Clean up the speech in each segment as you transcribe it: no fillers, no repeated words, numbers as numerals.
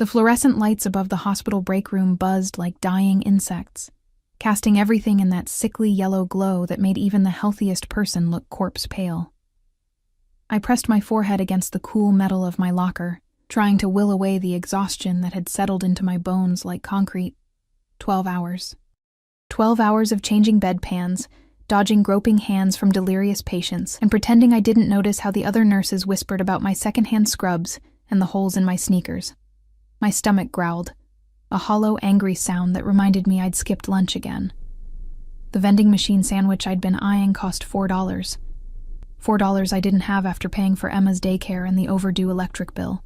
The fluorescent lights above the hospital break room buzzed like dying insects, casting everything in that sickly yellow glow that made even the healthiest person look corpse pale. I pressed my forehead against the cool metal of my locker, trying to will away the exhaustion that had settled into my bones like concrete. 12 hours. 12 hours of changing bedpans, dodging groping hands from delirious patients, and pretending I didn't notice how the other nurses whispered about my secondhand scrubs and the holes in my sneakers. My stomach growled, a hollow, angry sound that reminded me I'd skipped lunch again. The vending machine sandwich I'd been eyeing cost $4. $4 I didn't have after paying for Emma's daycare and the overdue electric bill.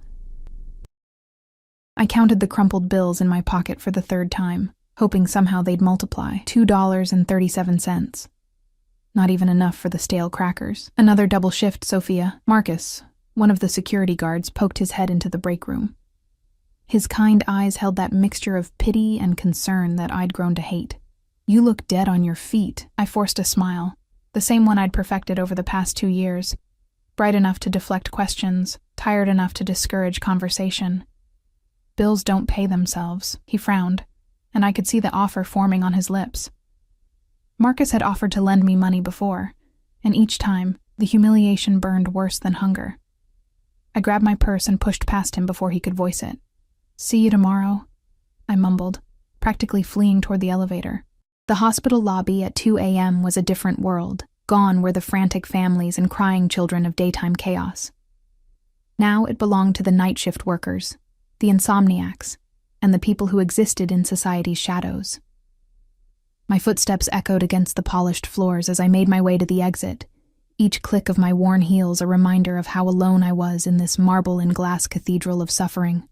I counted the crumpled bills in my pocket for the third time, hoping somehow they'd multiply. $2.37. Not even enough for the stale crackers. Another double shift, Sophia. Marcus, one of the security guards, poked his head into the break room. His kind eyes held that mixture of pity and concern that I'd grown to hate. You look dead on your feet. I forced a smile, the same one I'd perfected over the past 2 years. Bright enough to deflect questions, tired enough to discourage conversation. Bills don't pay themselves, he frowned, and I could see the offer forming on his lips. Marcus had offered to lend me money before, and each time, the humiliation burned worse than hunger. I grabbed my purse and pushed past him before he could voice it. "See you tomorrow," I mumbled, practically fleeing toward the elevator. The hospital lobby at 2 a.m. was a different world. Gone were the frantic families and crying children of daytime chaos. Now it belonged to the night shift workers, the insomniacs, and the people who existed in society's shadows. My footsteps echoed against the polished floors as I made my way to the exit, each click of my worn heels a reminder of how alone I was in this marble and glass cathedral of suffering.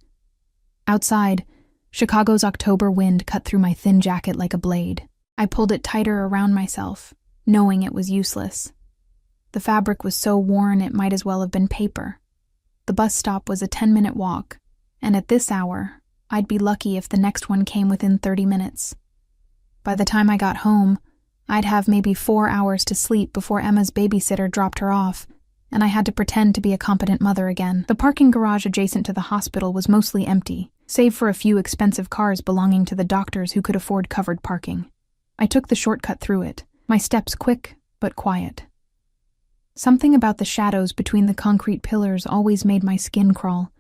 Outside, Chicago's October wind cut through my thin jacket like a blade. I pulled it tighter around myself, knowing it was useless. The fabric was so worn it might as well have been paper. The bus stop was a 10-minute walk, and at this hour, I'd be lucky if the next one came within 30 minutes. By the time I got home, I'd have maybe 4 hours to sleep before Emma's babysitter dropped her off, and I had to pretend to be a competent mother again. The parking garage adjacent to the hospital was mostly empty, save for a few expensive cars belonging to the doctors who could afford covered parking. I took the shortcut through it, my steps quick but quiet. Something about the shadows between the concrete pillars always made my skin crawl,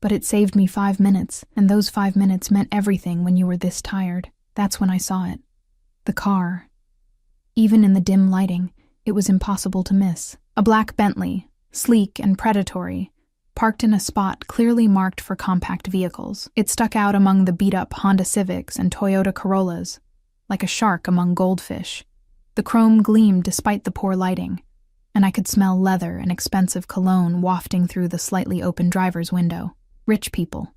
but it saved me 5 minutes, and those 5 minutes meant everything when you were this tired. That's when I saw it. The car. Even in the dim lighting, it was impossible to miss. A black Bentley, sleek and predatory, parked in a spot clearly marked for compact vehicles. It stuck out among the beat-up Honda Civics and Toyota Corollas, like a shark among goldfish. The chrome gleamed despite the poor lighting, and I could smell leather and expensive cologne wafting through the slightly open driver's window. Rich people.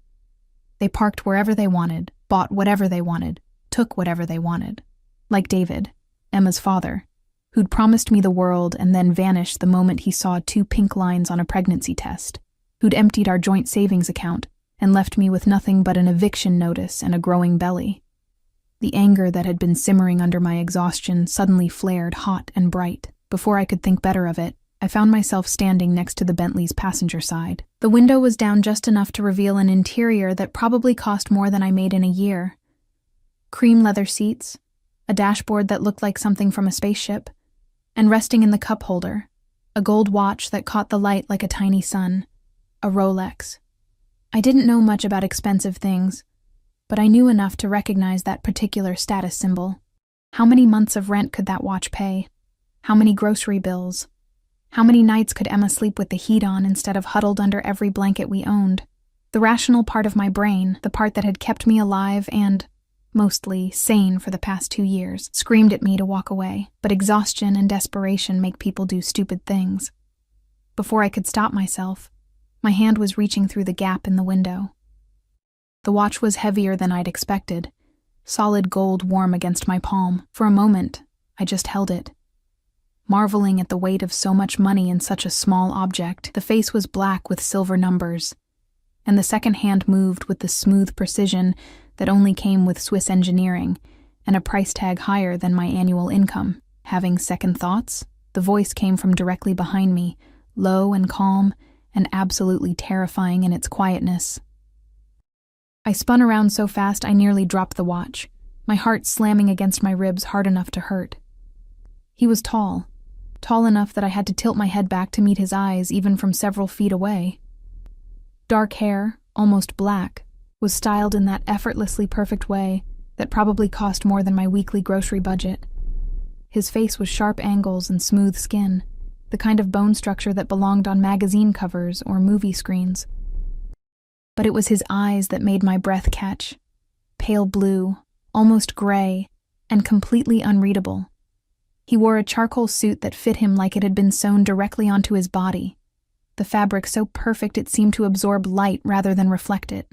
They parked wherever they wanted, bought whatever they wanted, took whatever they wanted. Like David, Emma's father, who'd promised me the world and then vanished the moment he saw 2 pink lines on a pregnancy test, who'd emptied our joint savings account and left me with nothing but an eviction notice and a growing belly. The anger that had been simmering under my exhaustion suddenly flared hot and bright. Before I could think better of it, I found myself standing next to the Bentley's passenger side. The window was down just enough to reveal an interior that probably cost more than I made in a year. Cream leather seats, a dashboard that looked like something from a spaceship, and resting in the cup holder, a gold watch that caught the light like a tiny sun, a Rolex. I didn't know much about expensive things, but I knew enough to recognize that particular status symbol. How many months of rent could that watch pay? How many grocery bills? How many nights could Emma sleep with the heat on instead of huddled under every blanket we owned? The rational part of my brain, the part that had kept me alive and, mostly, sane for the past 2 years, screamed at me to walk away. But exhaustion and desperation make people do stupid things. Before I could stop myself, my hand was reaching through the gap in the window. The watch was heavier than I'd expected, solid gold warm against my palm. For a moment, I just held it, marveling at the weight of so much money in such a small object. The face was black with silver numbers, and the second hand moved with the smooth precision that only came with Swiss engineering and a price tag higher than my annual income. Having second thoughts, the voice came from directly behind me, low and calm and absolutely terrifying in its quietness. I spun around so fast I nearly dropped the watch, my heart slamming against my ribs hard enough to hurt. He was tall enough that I had to tilt my head back to meet his eyes even from several feet away. Dark hair, almost black, was styled in that effortlessly perfect way that probably cost more than my weekly grocery budget. His face was sharp angles and smooth skin, the kind of bone structure that belonged on magazine covers or movie screens. But it was his eyes that made my breath catch. Pale blue, almost gray, and completely unreadable. He wore a charcoal suit that fit him like it had been sewn directly onto his body, the fabric so perfect it seemed to absorb light rather than reflect it.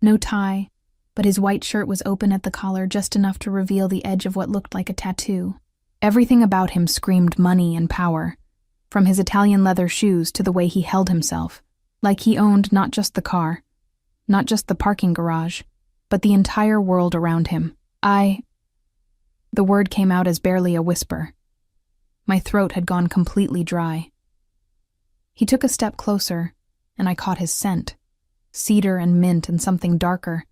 No tie, but his white shirt was open at the collar just enough to reveal the edge of what looked like a tattoo. Everything about him screamed money and power, from his Italian leather shoes to the way he held himself, like he owned not just the car, not just the parking garage, but the entire world around him. The word came out as barely a whisper. My throat had gone completely dry. He took a step closer, and I caught his scent. Cedar and mint and something darker.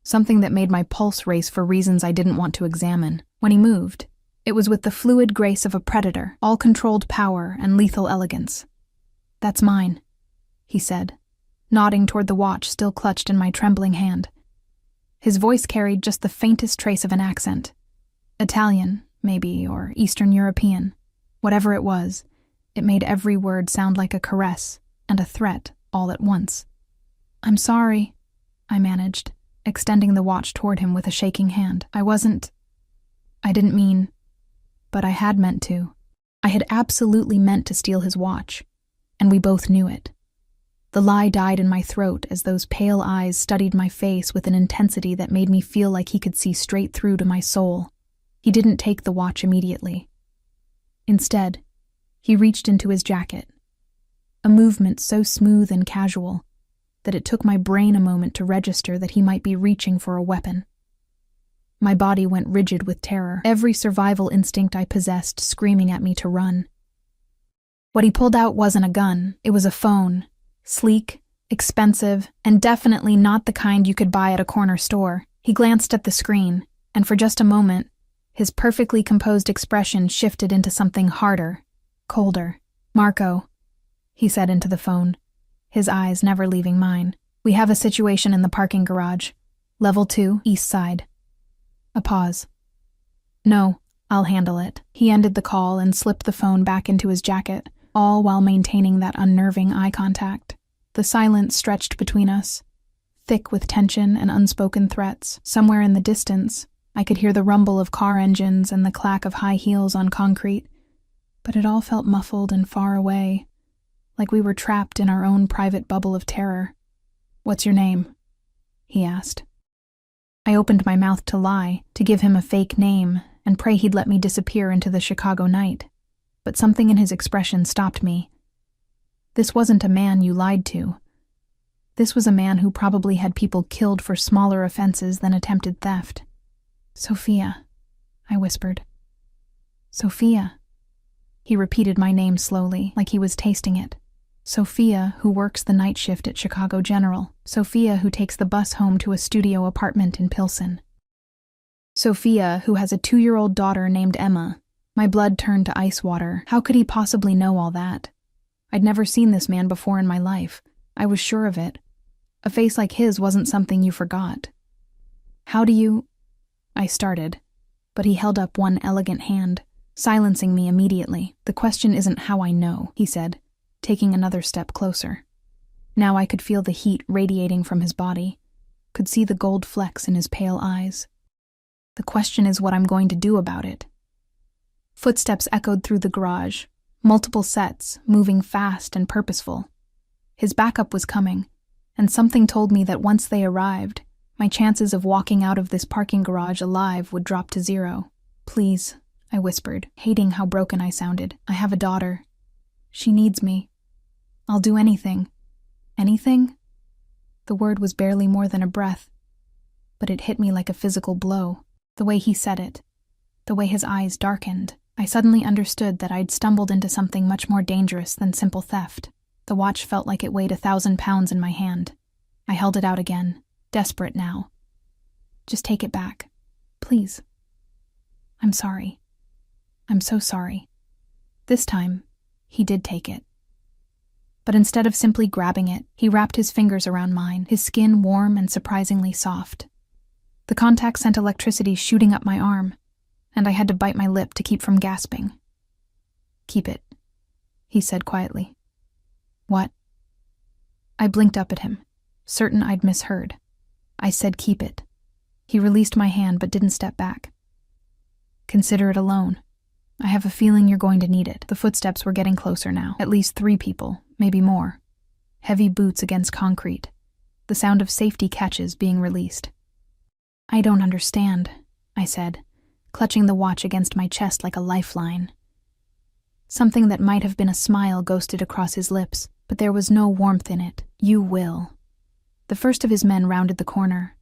Something that made my pulse race for reasons I didn't want to examine. When he moved, it was with the fluid grace of a predator, all controlled power and lethal elegance. "That's mine," he said, nodding toward the watch still clutched in my trembling hand. His voice carried just the faintest trace of an accent. Italian, maybe, or Eastern European. Whatever it was, it made every word sound like a caress and a threat all at once. "I'm sorry," I managed, extending the watch toward him with a shaking hand. I didn't mean, but I had meant to. I had absolutely meant to steal his watch, and we both knew it. The lie died in my throat as those pale eyes studied my face with an intensity that made me feel like he could see straight through to my soul. He didn't take the watch immediately. Instead, he reached into his jacket, a movement so smooth and casual that it took my brain a moment to register that he might be reaching for a weapon. My body went rigid with terror, every survival instinct I possessed screaming at me to run. What he pulled out wasn't a gun, it was a phone, sleek, expensive, and definitely not the kind you could buy at a corner store. He glanced at the screen, and for just a moment, his perfectly composed expression shifted into something harder, colder. "Marco," he said into the phone, his eyes never leaving mine. "We have a situation in the parking garage. Level 2, east side." A pause. "No, I'll handle it." He ended the call and slipped the phone back into his jacket, all while maintaining that unnerving eye contact. The silence stretched between us, thick with tension and unspoken threats. Somewhere in the distance, I could hear the rumble of car engines and the clack of high heels on concrete, but it all felt muffled and far away, like we were trapped in our own private bubble of terror. "What's your name?" he asked. I opened my mouth to lie, to give him a fake name, and pray he'd let me disappear into the Chicago night. But something in his expression stopped me. This wasn't a man you lied to. This was a man who probably had people killed for smaller offenses than attempted theft. "Sophia," I whispered. "Sophia." He repeated my name slowly, like he was tasting it. "Sophia, who works the night shift at Chicago General. Sophia, who takes the bus home to a studio apartment in Pilsen. Sophia, who has a 2-year-old daughter named Emma." My blood turned to ice water. How could he possibly know all that? I'd never seen this man before in my life. I was sure of it. A face like his wasn't something you forgot. "How do you—" I started, but he held up one elegant hand, silencing me immediately. "The question isn't how I know," he said, taking another step closer. Now I could feel the heat radiating from his body, could see the gold flecks in his pale eyes. "The question is what I'm going to do about it." Footsteps echoed through the garage, multiple sets, moving fast and purposeful. His backup was coming, and something told me that once they arrived, my chances of walking out of this parking garage alive would drop to 0. "Please," I whispered, hating how broken I sounded. "I have a daughter. She needs me. I'll do anything." "Anything?" The word was barely more than a breath, but it hit me like a physical blow. The way he said it, the way his eyes darkened, I suddenly understood that I'd stumbled into something much more dangerous than simple theft. The watch felt like it weighed 1,000 pounds in my hand. I held it out again, desperate now. Just take it back. Please. I'm sorry. I'm so sorry. This time, he did take it. But instead of simply grabbing it, he wrapped his fingers around mine, his skin warm and surprisingly soft. The contact sent electricity shooting up my arm, and I had to bite my lip to keep from gasping. Keep it, he said quietly. What? I blinked up at him, certain I'd misheard. I said keep it. He released my hand but didn't step back. Consider it a loan. I have a feeling you're going to need it. The footsteps were getting closer now. At least 3 people, maybe more. Heavy boots against concrete. The sound of safety catches being released. I don't understand, I said, clutching the watch against my chest like a lifeline. Something that might have been a smile ghosted across his lips, but there was no warmth in it. You will. The first of his men rounded the corner.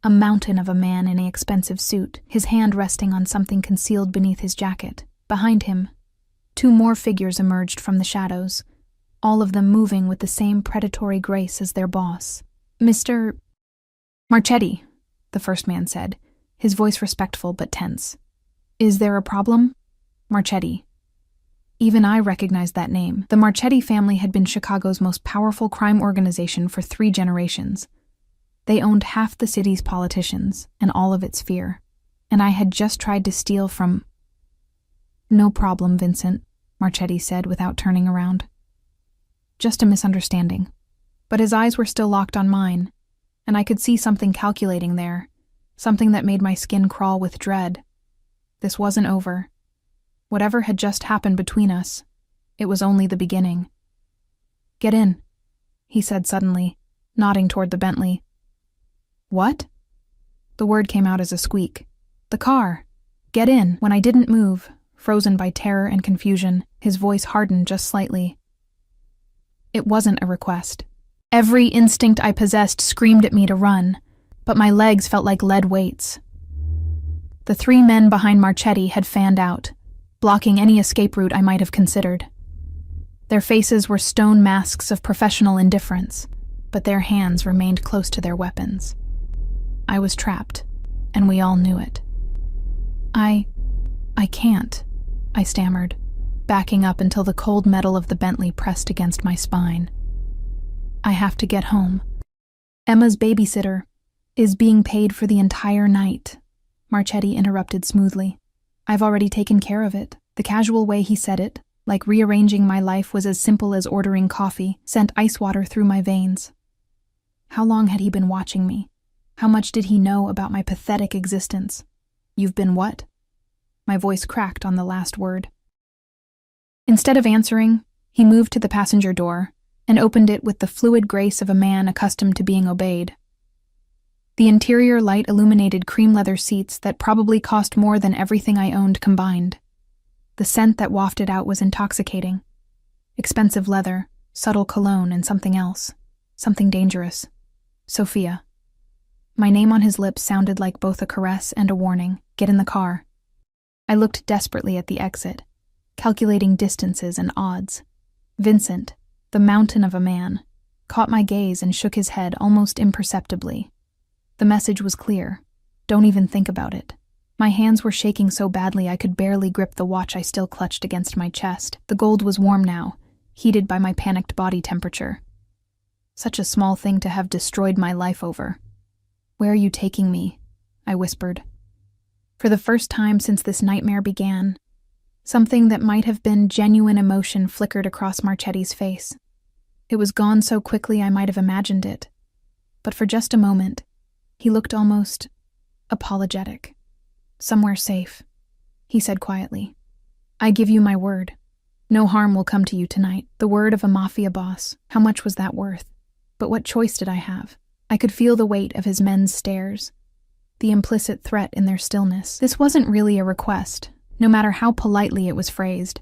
A mountain of a man in an expensive suit, his hand resting on something concealed beneath his jacket. Behind him, 2 more figures emerged from the shadows, all of them moving with the same predatory grace as their boss. Mr. Marchetti, the first man said, his voice respectful but tense. Is there a problem? Marchetti. Even I recognized that name. The Marchetti family had been Chicago's most powerful crime organization for 3 generations. They owned half the city's politicians and all of its fear, and I had just tried to steal from... No problem, Vincent, Marchetti said without turning around. Just a misunderstanding. But his eyes were still locked on mine, and I could see something calculating there, something that made my skin crawl with dread. This wasn't over. Whatever had just happened between us, it was only the beginning. Get in, he said suddenly, nodding toward the Bentley. What? The word came out as a squeak. The car. Get in. When I didn't move, frozen by terror and confusion, his voice hardened just slightly. It wasn't a request. Every instinct I possessed screamed at me to run, but my legs felt like lead weights. The 3 men behind Marchetti had fanned out, blocking any escape route I might have considered. Their faces were stone masks of professional indifference, but their hands remained close to their weapons. I was trapped, and we all knew it. I can't, I stammered, backing up until the cold metal of the Bentley pressed against my spine. I have to get home. Emma's babysitter is being paid for the entire night, Marchetti interrupted smoothly. I've already taken care of it. The casual way he said it, like rearranging my life was as simple as ordering coffee, sent ice water through my veins. How long had he been watching me? How much did he know about my pathetic existence? You've been what? My voice cracked on the last word. Instead of answering, he moved to the passenger door and opened it with the fluid grace of a man accustomed to being obeyed. The interior light illuminated cream leather seats that probably cost more than everything I owned combined. The scent that wafted out was intoxicating. Expensive leather, subtle cologne, and something else. Something dangerous. Sophia. My name on his lips sounded like both a caress and a warning. Get in the car. I looked desperately at the exit, calculating distances and odds. Vincent, the mountain of a man, caught my gaze and shook his head almost imperceptibly. The message was clear. Don't even think about it. My hands were shaking so badly I could barely grip the watch I still clutched against my chest. The gold was warm now, heated by my panicked body temperature. Such a small thing to have destroyed my life over. Where are you taking me? I whispered. For the first time since this nightmare began, something that might have been genuine emotion flickered across Marchetti's face. It was gone so quickly I might have imagined it. But for just a moment, he looked almost apologetic. Somewhere safe, he said quietly. I give you my word. No harm will come to you tonight. The word of a Mafia boss. How much was that worth? But what choice did I have? I could feel the weight of his men's stares, the implicit threat in their stillness. This wasn't really a request, no matter how politely it was phrased.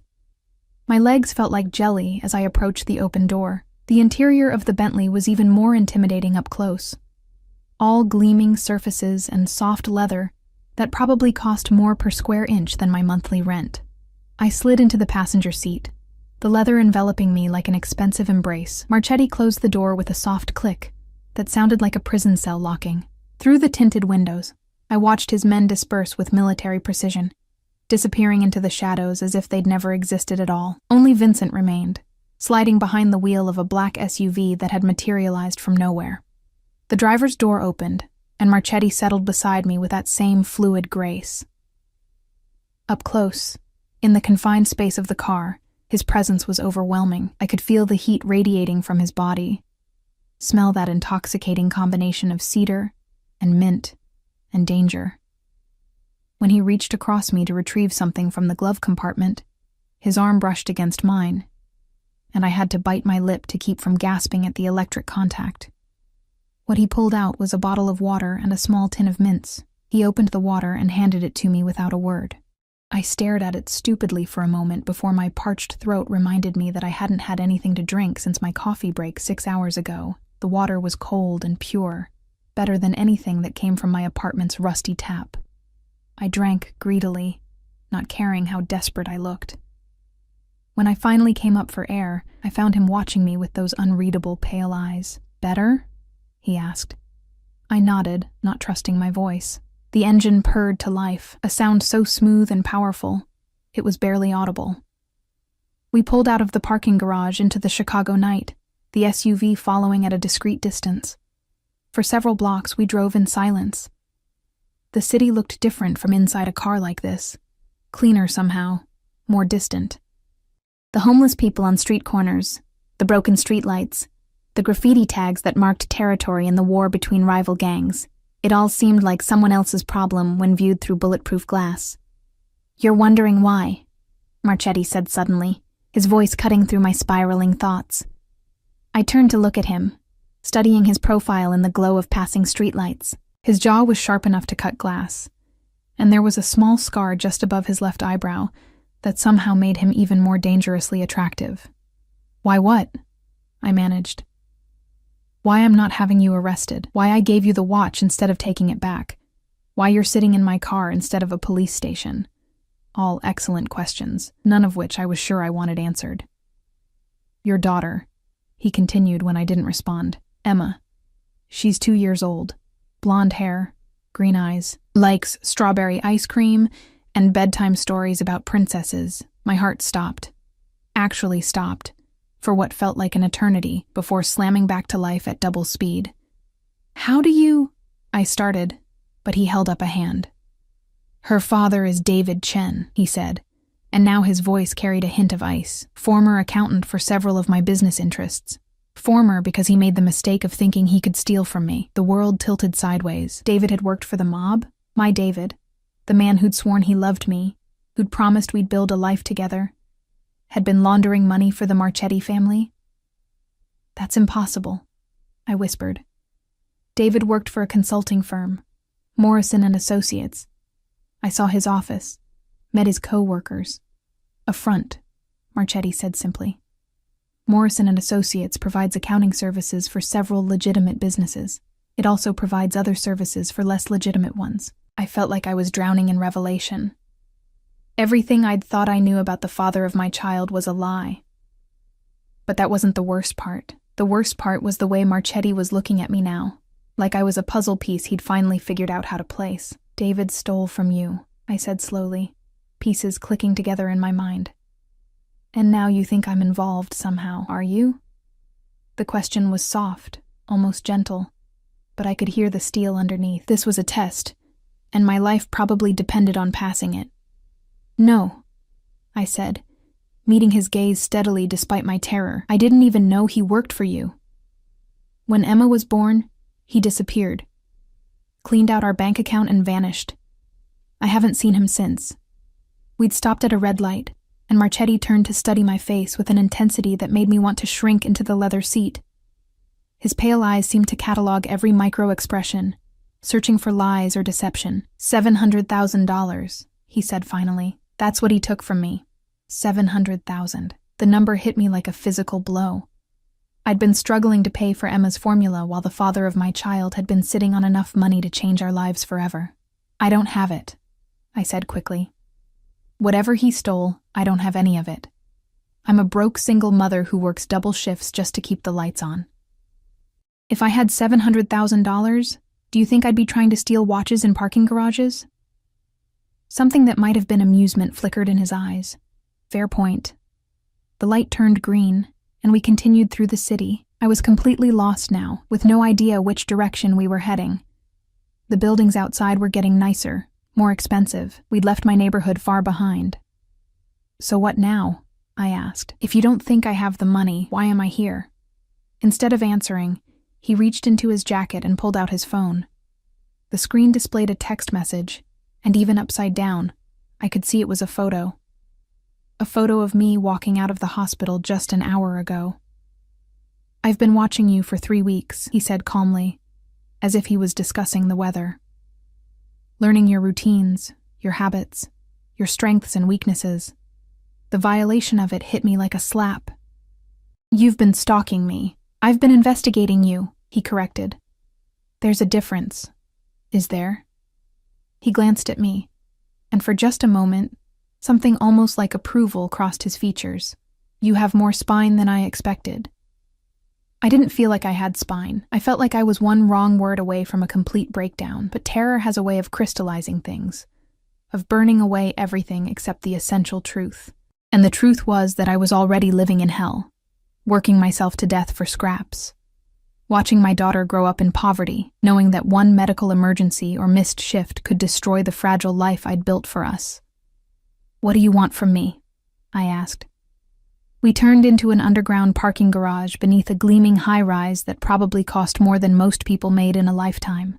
My legs felt like jelly as I approached the open door. The interior of the Bentley was even more intimidating up close. All gleaming surfaces and soft leather that probably cost more per square inch than my monthly rent. I slid into the passenger seat, the leather enveloping me like an expensive embrace. Marchetti closed the door with a soft click, that sounded like a prison cell locking. Through the tinted windows, I watched his men disperse with military precision, disappearing into the shadows as if they'd never existed at all. Only Vincent remained, sliding behind the wheel of a black SUV that had materialized from nowhere. The driver's door opened, and Marchetti settled beside me with that same fluid grace. Up close, in the confined space of the car, his presence was overwhelming. I could feel the heat radiating from his body, smell that intoxicating combination of cedar and mint and danger. When he reached across me to retrieve something from the glove compartment, his arm brushed against mine, and I had to bite my lip to keep from gasping at the electric contact. What he pulled out was a bottle of water and a small tin of mints. He opened the water and handed it to me without a word. I stared at it stupidly for a moment before my parched throat reminded me that I hadn't had anything to drink since my coffee break 6 hours ago. The water was cold and pure, better than anything that came from my apartment's rusty tap. I drank greedily, not caring how desperate I looked. When I finally came up for air, I found him watching me with those unreadable pale eyes. "Better?" he asked. I nodded, not trusting my voice. The engine purred to life, a sound so smooth and powerful, it was barely audible. We pulled out of the parking garage into the Chicago night, the SUV following at a discreet distance. For several blocks, we drove in silence. The city looked different from inside a car like this. Cleaner somehow, more distant. The homeless people on street corners, the broken streetlights, the graffiti tags that marked territory in the war between rival gangs. It all seemed like someone else's problem when viewed through bulletproof glass. "You're wondering why," Marchetti said suddenly, his voice cutting through my spiraling thoughts. I turned to look at him, studying his profile in the glow of passing streetlights. His jaw was sharp enough to cut glass, and there was a small scar just above his left eyebrow that somehow made him even more dangerously attractive. "Why what?" I managed. "Why I'm not having you arrested. Why I gave you the watch instead of taking it back. Why you're sitting in my car instead of a police station." All excellent questions, none of which I was sure I wanted answered. "Your daughter," he continued when I didn't respond. "Emma. She's 2 years old. Blonde hair, green eyes, likes strawberry ice cream and bedtime stories about princesses." My heart stopped. Actually stopped, for what felt like an eternity, before slamming back to life at double speed. "How do you—" I started, but he held up a hand. "Her father is David Chen," he said, and now his voice carried a hint of ice. "Former accountant for several of my business interests. Former because he made the mistake of thinking he could steal from me." The world tilted sideways. David had worked for the mob? My David? The man who'd sworn he loved me, who'd promised we'd build a life together, had been laundering money for the Marchetti family? "That's impossible," I whispered. David worked for a consulting firm, Morrison and Associates. I saw his office, met his co-workers. "A front," Marchetti said simply. "Morrison and Associates provides accounting services for several legitimate businesses. It also provides other services for less legitimate ones." I felt like I was drowning in revelation. Everything I'd thought I knew about the father of my child was a lie. But that wasn't the worst part. The worst part was the way Marchetti was looking at me now, like I was a puzzle piece he'd finally figured out how to place. "David stole from you," I said slowly, pieces clicking together in my mind. "And now you think I'm involved somehow, are you?" The question was soft, almost gentle, but I could hear the steel underneath. This was a test, and my life probably depended on passing it. "No," I said, meeting his gaze steadily despite my terror. "I didn't even know he worked for you. When Emma was born, he disappeared, cleaned out our bank account and vanished. I haven't seen him since." We'd stopped at a red light, and Marchetti turned to study my face with an intensity that made me want to shrink into the leather seat. His pale eyes seemed to catalog every micro-expression, searching for lies or deception. $700,000, he said finally. "That's what he took from me. 700,000. The number hit me like a physical blow. I'd been struggling to pay for Emma's formula while the father of my child had been sitting on enough money to change our lives forever. "I don't have it," I said quickly. "Whatever he stole, I don't have any of it. I'm a broke single mother who works double shifts just to keep the lights on." If I had $700,000, do you think I'd be trying to steal watches in parking garages? Something that might have been amusement flickered in his eyes. Fair point. The light turned green, and we continued through the city. I was completely lost now, with no idea which direction we were heading. The buildings outside were getting nicer, more expensive. We'd left my neighborhood far behind. So what now? I asked. If you don't think I have the money, why am I here? Instead of answering, he reached into his jacket and pulled out his phone. The screen displayed a text message, and even upside down, I could see it was a photo. A photo of me walking out of the hospital just an hour ago. I've been watching you for 3 weeks, he said calmly, as if he was discussing the weather. Learning your routines, your habits, your strengths and weaknesses. The violation of it hit me like a slap. You've been stalking me. I've been investigating you, he corrected. There's a difference. Is there? He glanced at me, and for just a moment, something almost like approval crossed his features. You have more spine than I expected. I didn't feel like I had spine. I felt like I was one wrong word away from a complete breakdown, but terror has a way of crystallizing things, of burning away everything except the essential truth. And the truth was that I was already living in hell, working myself to death for scraps, watching my daughter grow up in poverty, knowing that one medical emergency or missed shift could destroy the fragile life I'd built for us. What do you want from me? I asked. We turned into an underground parking garage beneath a gleaming high-rise that probably cost more than most people made in a lifetime.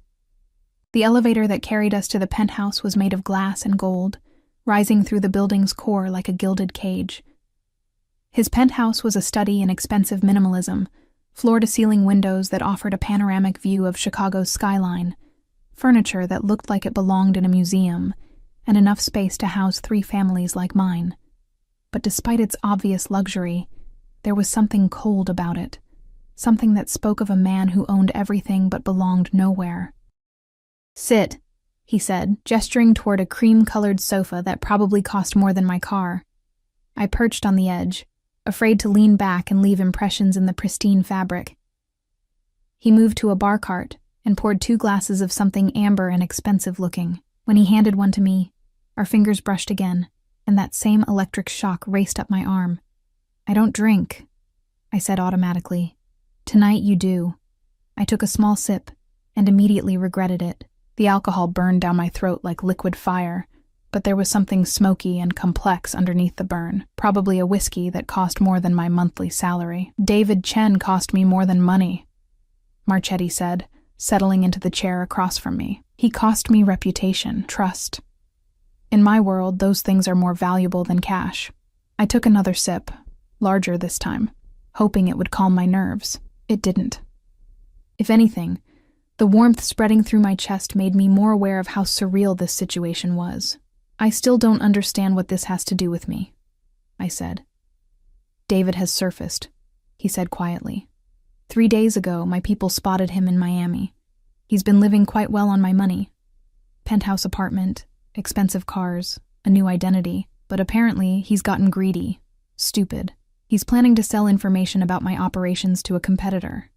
The elevator that carried us to the penthouse was made of glass and gold, rising through the building's core like a gilded cage. His penthouse was a study in expensive minimalism, floor-to-ceiling windows that offered a panoramic view of Chicago's skyline, furniture that looked like it belonged in a museum, and enough space to house 3 families like mine. But despite its obvious luxury, there was something cold about it, something that spoke of a man who owned everything but belonged nowhere. Sit, he said, gesturing toward a cream-colored sofa that probably cost more than my car. I perched on the edge, afraid to lean back and leave impressions in the pristine fabric. He moved to a bar cart and poured 2 glasses of something amber and expensive-looking. When he handed one to me, our fingers brushed again, and that same electric shock raced up my arm. I don't drink, I said automatically. Tonight you do. I took a small sip and immediately regretted it. The alcohol burned down my throat like liquid fire, but there was something smoky and complex underneath the burn, probably a whiskey that cost more than my monthly salary. David Chen cost me more than money, Marchetti said, settling into the chair across from me. He cost me reputation, trust. In my world, those things are more valuable than cash. I took another sip, larger this time, hoping it would calm my nerves. It didn't. If anything, the warmth spreading through my chest made me more aware of how surreal this situation was. I still don't understand what this has to do with me, I said. David has surfaced, he said quietly. 3 days ago, my people spotted him in Miami. He's been living quite well on my money. Penthouse apartment, expensive cars, a new identity, but apparently he's gotten greedy, stupid. He's planning to sell information about my operations to a competitor.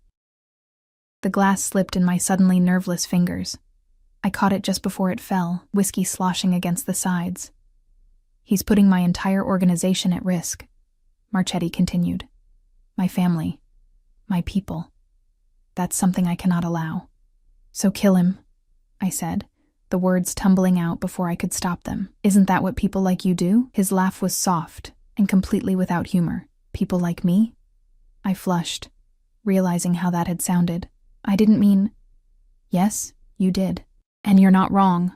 The glass slipped in my suddenly nerveless fingers. I caught it just before it fell, whiskey sloshing against the sides. He's putting my entire organization at risk, Marchetti continued. My family, my people. That's something I cannot allow. So kill him, I said, the words tumbling out before I could stop them. Isn't that what people like you do? His laugh was soft and completely without humor. People like me? I flushed, realizing how that had sounded. I didn't mean... Yes, you did. And you're not wrong.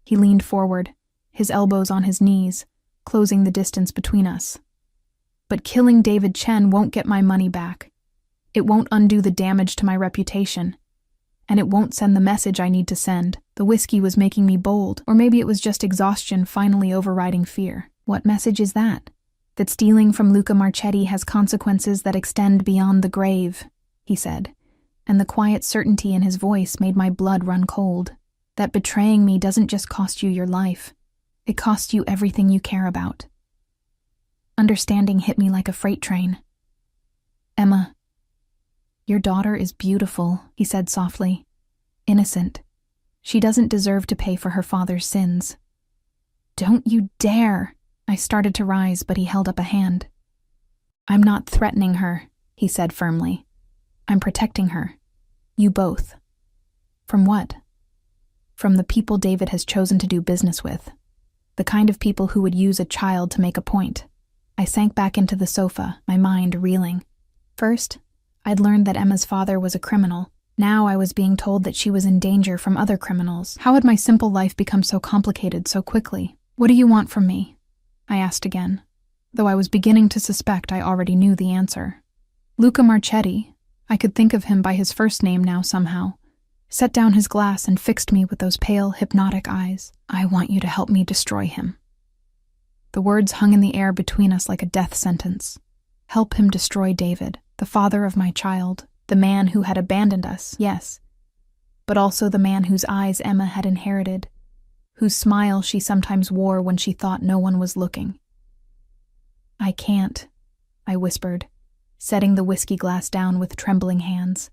He leaned forward, his elbows on his knees, closing the distance between us. But killing David Chen won't get my money back. It won't undo the damage to my reputation. And it won't send the message I need to send. The whiskey was making me bold, or maybe it was just exhaustion finally overriding fear. What message is that? That stealing from Luca Marchetti has consequences that extend beyond the grave, he said, and the quiet certainty in his voice made my blood run cold. That betraying me doesn't just cost you your life. It costs you everything you care about. Understanding hit me like a freight train. Emma, Your daughter is beautiful, he said softly. Innocent. She doesn't deserve to pay for her father's sins. Don't you dare! I started to rise, but he held up a hand. I'm not threatening her, he said firmly. I'm protecting her. You both. From what? From the people David has chosen to do business with. The kind of people who would use a child to make a point. I sank back into the sofa, my mind reeling. First, I'd learned that Emma's father was a criminal. Now I was being told that she was in danger from other criminals. How had my simple life become so complicated so quickly? What do you want from me? I asked again, though I was beginning to suspect I already knew the answer. Luca Marchetti, I could think of him by his first name now somehow, set down his glass and fixed me with those pale, hypnotic eyes. I want you to help me destroy him. The words hung in the air between us like a death sentence. Help him destroy David, the father of my child, the man who had abandoned us, yes, but also the man whose eyes Emma had inherited, whose smile she sometimes wore when she thought no one was looking. I can't, I whispered, setting the whiskey glass down with trembling hands.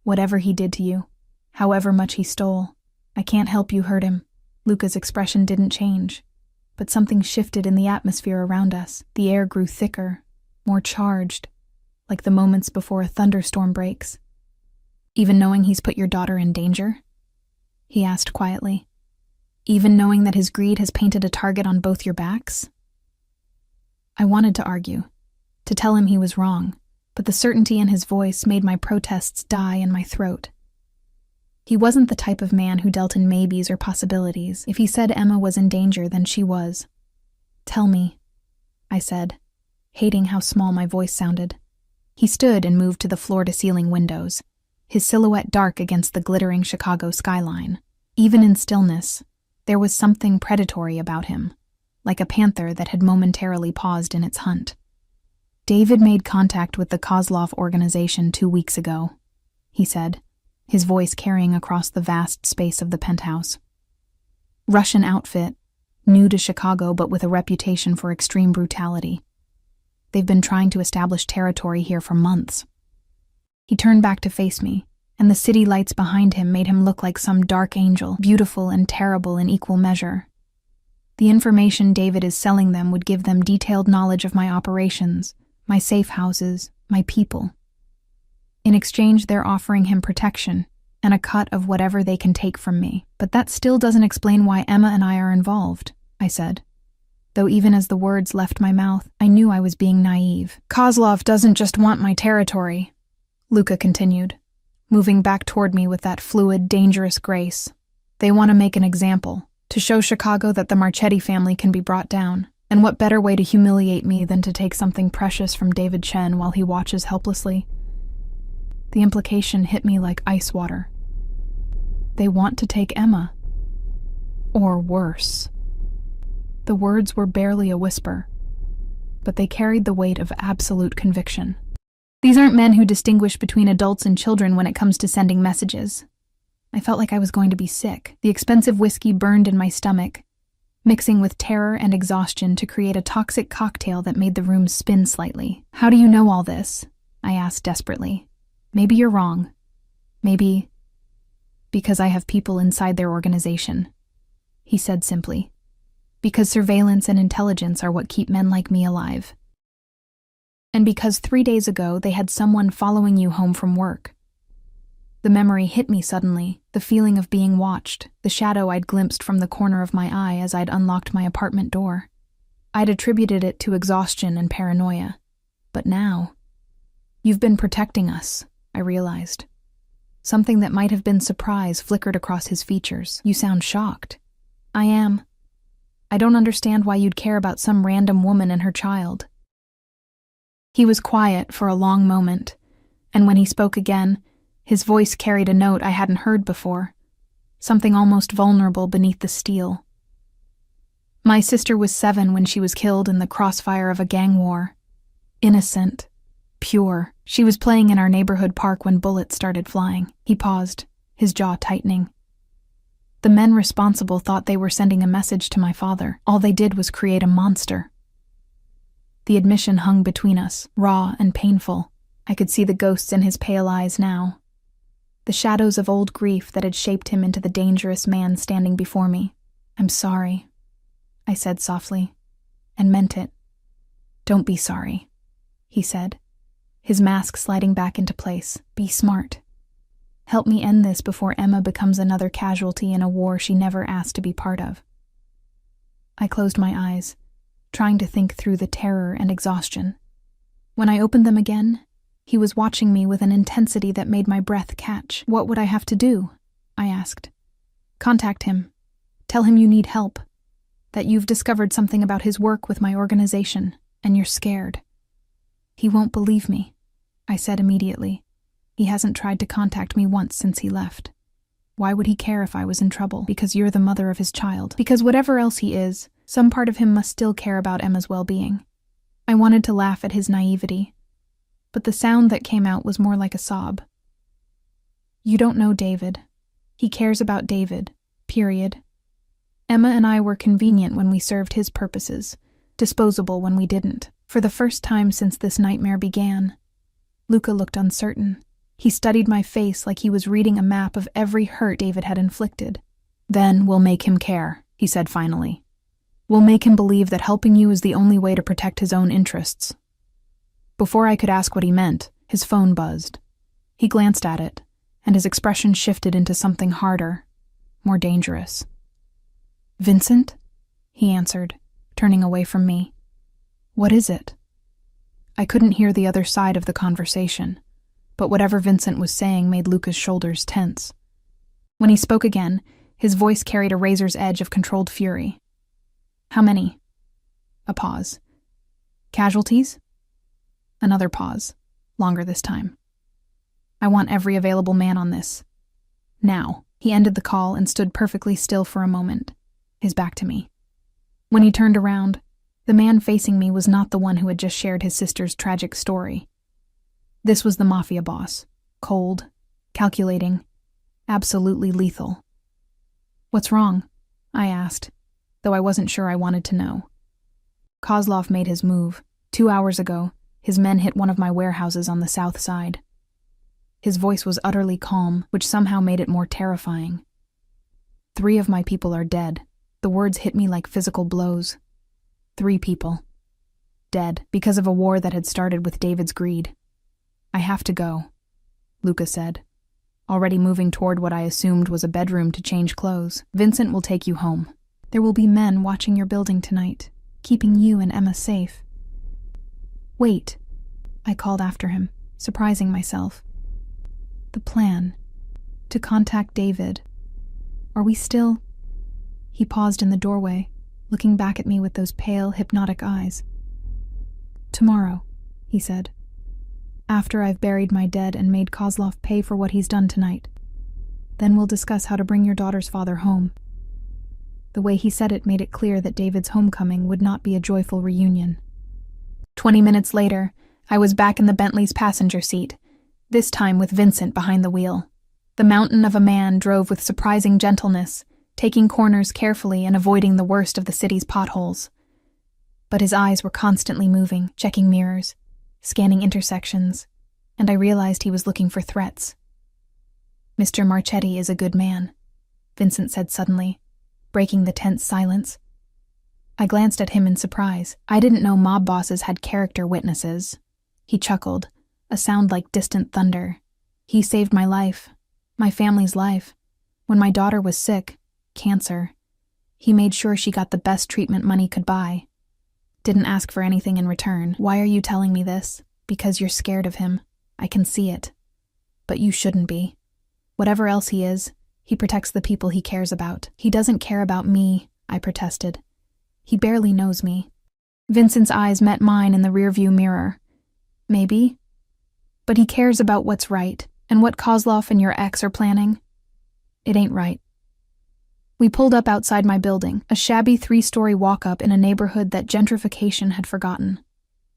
Whatever he did to you, however much he stole, I can't help you hurt him. Luca's expression didn't change, but something shifted in the atmosphere around us. The air grew thicker, more charged, like the moments before a thunderstorm breaks. Even knowing he's put your daughter in danger? He asked quietly. Even knowing that his greed has painted a target on both your backs? I wanted to argue, to tell him he was wrong, but the certainty in his voice made my protests die in my throat. He wasn't the type of man who dealt in maybes or possibilities. If he said Emma was in danger, then she was. Tell me, I said, hating how small my voice sounded. He stood and moved to the floor-to-ceiling windows, his silhouette dark against the glittering Chicago skyline. Even in stillness, there was something predatory about him, like a panther that had momentarily paused in its hunt. David made contact with the Kozlov organization 2 weeks ago, he said, his voice carrying across the vast space of the penthouse. Russian outfit, new to Chicago but with a reputation for extreme brutality. They've been trying to establish territory here for months. He turned back to face me, and the city lights behind him made him look like some dark angel, beautiful and terrible in equal measure. The information David is selling them would give them detailed knowledge of my operations, my safe houses, my people. In exchange, they're offering him protection and a cut of whatever they can take from me. But that still doesn't explain why Emma and I are involved, I said. Though even as the words left my mouth, I knew I was being naive. Kozlov doesn't just want my territory, Luca continued, moving back toward me with that fluid, dangerous grace. They want to make an example, to show Chicago that the Marchetti family can be brought down. And what better way to humiliate me than to take something precious from David Chen while he watches helplessly? The implication hit me like ice water. They want to take Emma. Or worse. The words were barely a whisper, but they carried the weight of absolute conviction. These aren't men who distinguish between adults and children when it comes to sending messages. I felt like I was going to be sick. The expensive whiskey burned in my stomach, mixing with terror and exhaustion to create a toxic cocktail that made the room spin slightly. How do you know all this? I asked desperately. Maybe you're wrong. Maybe because I have people inside their organization, he said simply. Because surveillance and intelligence are what keep men like me alive. And because 3 days ago they had someone following you home from work. The memory hit me suddenly, the feeling of being watched, the shadow I'd glimpsed from the corner of my eye as I'd unlocked my apartment door. I'd attributed it to exhaustion and paranoia. But now, you've been protecting us, I realized. Something that might have been surprise flickered across his features. You sound shocked. I am. I don't understand why you'd care about some random woman and her child. He was quiet for a long moment, and when he spoke again, his voice carried a note I hadn't heard before, something almost vulnerable beneath the steel. My sister was 7 when she was killed in the crossfire of a gang war. Innocent, pure. She was playing in our neighborhood park when bullets started flying. He paused, his jaw tightening. The men responsible thought they were sending a message to my father. All they did was create a monster. The admission hung between us, raw and painful. I could see the ghosts in his pale eyes now, the shadows of old grief that had shaped him into the dangerous man standing before me. "I'm sorry," I said softly, and meant it. "Don't be sorry," he said, his mask sliding back into place. "Be smart. Help me end this before Emma becomes another casualty in a war she never asked to be part of." I closed my eyes, trying to think through the terror and exhaustion. When I opened them again, he was watching me with an intensity that made my breath catch. "What would I have to do?" I asked. "Contact him. Tell him you need help, that you've discovered something about his work with my organization, and you're scared." "He won't believe me," I said immediately. "He hasn't tried to contact me once since he left. Why would he care if I was in trouble? Because you're the mother of his child. Because whatever else he is, some part of him must still care about Emma's well-being." I wanted to laugh at his naivety, but the sound that came out was more like a sob. "You don't know David. He cares about David, period. Emma and I were convenient when we served his purposes, disposable when we didn't." For the first time since this nightmare began, Luca looked uncertain. He studied my face like he was reading a map of every hurt David had inflicted. "Then we'll make him care," he said finally. "We'll make him believe that helping you is the only way to protect his own interests." Before I could ask what he meant, his phone buzzed. He glanced at it, and his expression shifted into something harder, more dangerous. "Vincent?" he answered, turning away from me. "What is it?" I couldn't hear the other side of the conversation, but whatever Vincent was saying made Luca's shoulders tense. When he spoke again, his voice carried a razor's edge of controlled fury. "How many?" A pause. "Casualties?" Another pause, longer this time. "I want every available man on this. Now." He ended the call and stood perfectly still for a moment, his back to me. When he turned around, the man facing me was not the one who had just shared his sister's tragic story. This was the Mafia boss, cold, calculating, absolutely lethal. "What's wrong?" I asked, though I wasn't sure I wanted to know. Kozlov made his move. 2 hours ago, his men hit one of my warehouses on the south side. His voice was utterly calm, which somehow made it more terrifying. 3 of my people are dead. The words hit me like physical blows. 3 people. Dead, because of a war that had started with David's greed. "I have to go," Luca said, already moving toward what I assumed was a bedroom to change clothes. "Vincent will take you home. There will be men watching your building tonight, keeping you and Emma safe." "Wait," I called after him, surprising myself. "The plan, to contact David. Are we still—" He paused in the doorway, looking back at me with those pale, hypnotic eyes. "Tomorrow," he said. "After I've buried my dead and made Kozlov pay for what he's done tonight. Then we'll discuss how to bring your daughter's father home." The way he said it made it clear that David's homecoming would not be a joyful reunion. 20 minutes later, I was back in the Bentley's passenger seat, this time with Vincent behind the wheel. The mountain of a man drove with surprising gentleness, taking corners carefully and avoiding the worst of the city's potholes. But his eyes were constantly moving, checking mirrors, scanning intersections, and I realized he was looking for threats. "Mr. Marchetti is a good man," Vincent said suddenly, breaking the tense silence. I glanced at him in surprise. I didn't know mob bosses had character witnesses. He chuckled, a sound like distant thunder. "He saved my life, my family's life. When my daughter was sick, cancer, he made sure she got the best treatment money could buy. Didn't ask for anything in return. Why are you telling me this? Because you're scared of him. I can see it. But you shouldn't be. Whatever else he is, he protects the people he cares about. He doesn't care about me," I protested. "He barely knows me." Vincent's eyes met mine in the rearview mirror. "Maybe. But he cares about what's right, and what Kozlov and your ex are planning. It ain't right." We pulled up outside my building, a shabby 3-story walk-up in a neighborhood that gentrification had forgotten.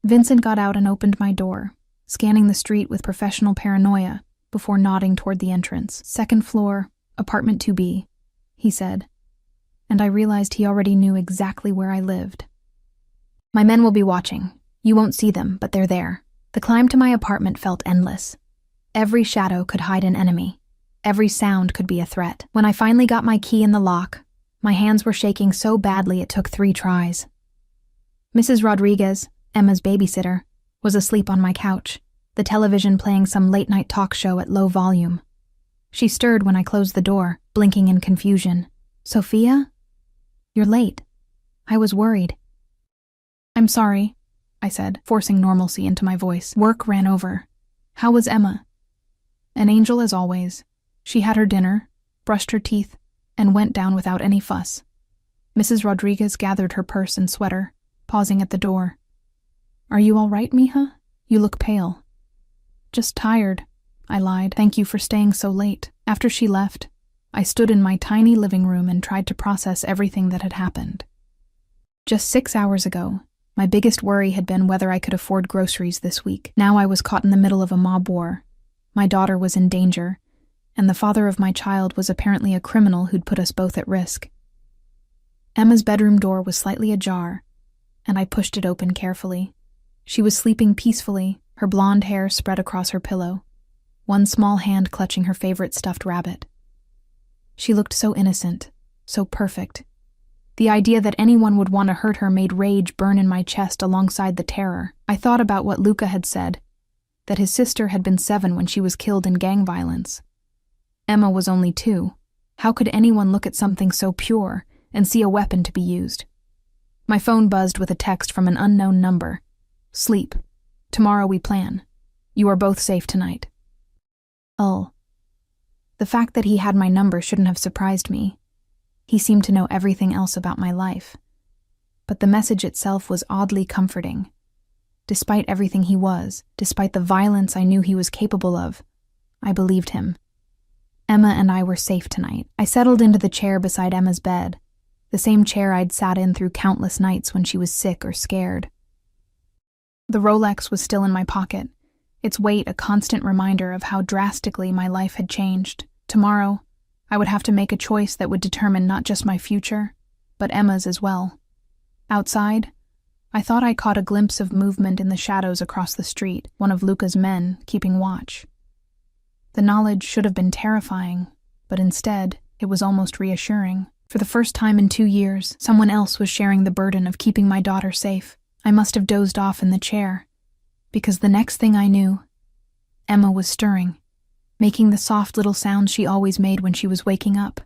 Vincent got out and opened my door, scanning the street with professional paranoia before nodding toward the entrance. "Second floor, apartment 2B, he said, and I realized he already knew exactly where I lived. "My men will be watching. You won't see them, but they're there. The climb to my apartment felt endless. Every shadow could hide an enemy. Every sound could be a threat. When I finally got my key in the lock, my hands were shaking so badly it took 3 tries. Mrs. Rodriguez, Emma's babysitter, was asleep on my couch, the television playing some late-night talk show at low volume. She stirred when I closed the door, blinking in confusion. "Sophia? You're late." I was worried. "I'm sorry," I said, forcing normalcy into my voice. "Work ran over. How was Emma?" "An angel as always. She had her dinner, brushed her teeth, and went down without any fuss." Mrs. Rodriguez gathered her purse and sweater, pausing at the door. "Are you all right, mija? You look pale." "Just tired," I lied. "Thank you for staying so late." After she left, I stood in my tiny living room and tried to process everything that had happened. Just 6 hours ago, my biggest worry had been whether I could afford groceries this week. Now I was caught in the middle of a mob war. My daughter was in danger, and the father of my child was apparently a criminal who'd put us both at risk. Emma's bedroom door was slightly ajar, and I pushed it open carefully. She was sleeping peacefully, her blonde hair spread across her pillow, one small hand clutching her favorite stuffed rabbit. She looked so innocent, so perfect. The idea that anyone would want to hurt her made rage burn in my chest alongside the terror. I thought about what Luca had said, that his sister had been 7 when she was killed in gang violence. Emma was only 2. How could anyone look at something so pure and see a weapon to be used? My phone buzzed with a text from an unknown number. "Sleep. Tomorrow we plan. You are both safe tonight." Oh. The fact that he had my number shouldn't have surprised me. He seemed to know everything else about my life. But the message itself was oddly comforting. Despite everything he was, despite the violence I knew he was capable of, I believed him. Emma and I were safe tonight. I settled into the chair beside Emma's bed, the same chair I'd sat in through countless nights when she was sick or scared. The Rolex was still in my pocket, its weight a constant reminder of how drastically my life had changed. Tomorrow, I would have to make a choice that would determine not just my future, but Emma's as well. Outside, I thought I caught a glimpse of movement in the shadows across the street, one of Luca's men keeping watch. The knowledge should have been terrifying, but instead, it was almost reassuring. For the first time in 2 years, someone else was sharing the burden of keeping my daughter safe. I must have dozed off in the chair, because the next thing I knew, Emma was stirring, making the soft little sounds she always made when she was waking up.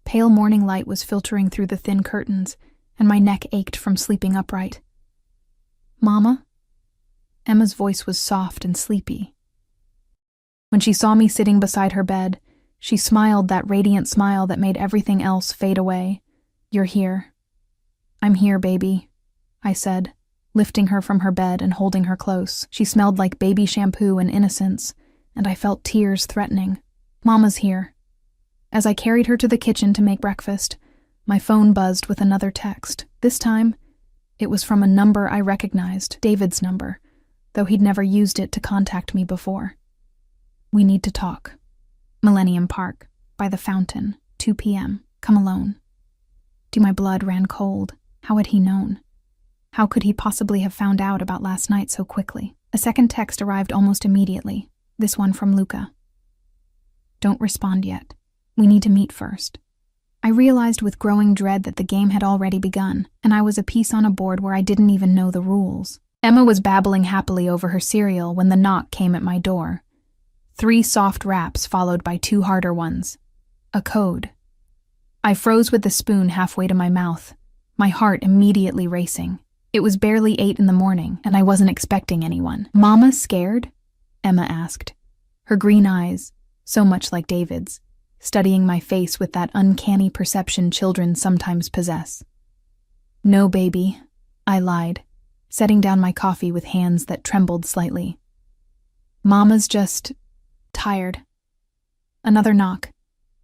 Pale morning light was filtering through the thin curtains, and my neck ached from sleeping upright. "Mama?" Emma's voice was soft and sleepy. When she saw me sitting beside her bed, she smiled that radiant smile that made everything else fade away. "You're here." "I'm here, baby," I said, lifting her from her bed and holding her close. She smelled like baby shampoo and innocence, and I felt tears threatening. "Mama's here." As I carried her to the kitchen to make breakfast, my phone buzzed with another text. This time, it was from a number I recognized, David's number, though he'd never used it to contact me before. "We need to talk. Millennium Park, by the fountain, 2 p.m. Come alone." My blood ran cold. How had he known? How could he possibly have found out about last night so quickly? A second text arrived almost immediately, this one from Luca. "Don't respond yet. We need to meet first." I realized with growing dread that the game had already begun, and I was a piece on a board where I didn't even know the rules. Emma was babbling happily over her cereal when the knock came at my door. 3 soft raps followed by 2 harder ones. A code. I froze with the spoon halfway to my mouth, my heart immediately racing. It was barely 8 in the morning, and I wasn't expecting anyone. "Mama scared?" Emma asked, her green eyes, so much like David's, studying my face with that uncanny perception children sometimes possess. "No, baby," I lied, setting down my coffee with hands that trembled slightly. "Mama's just tired." Another knock,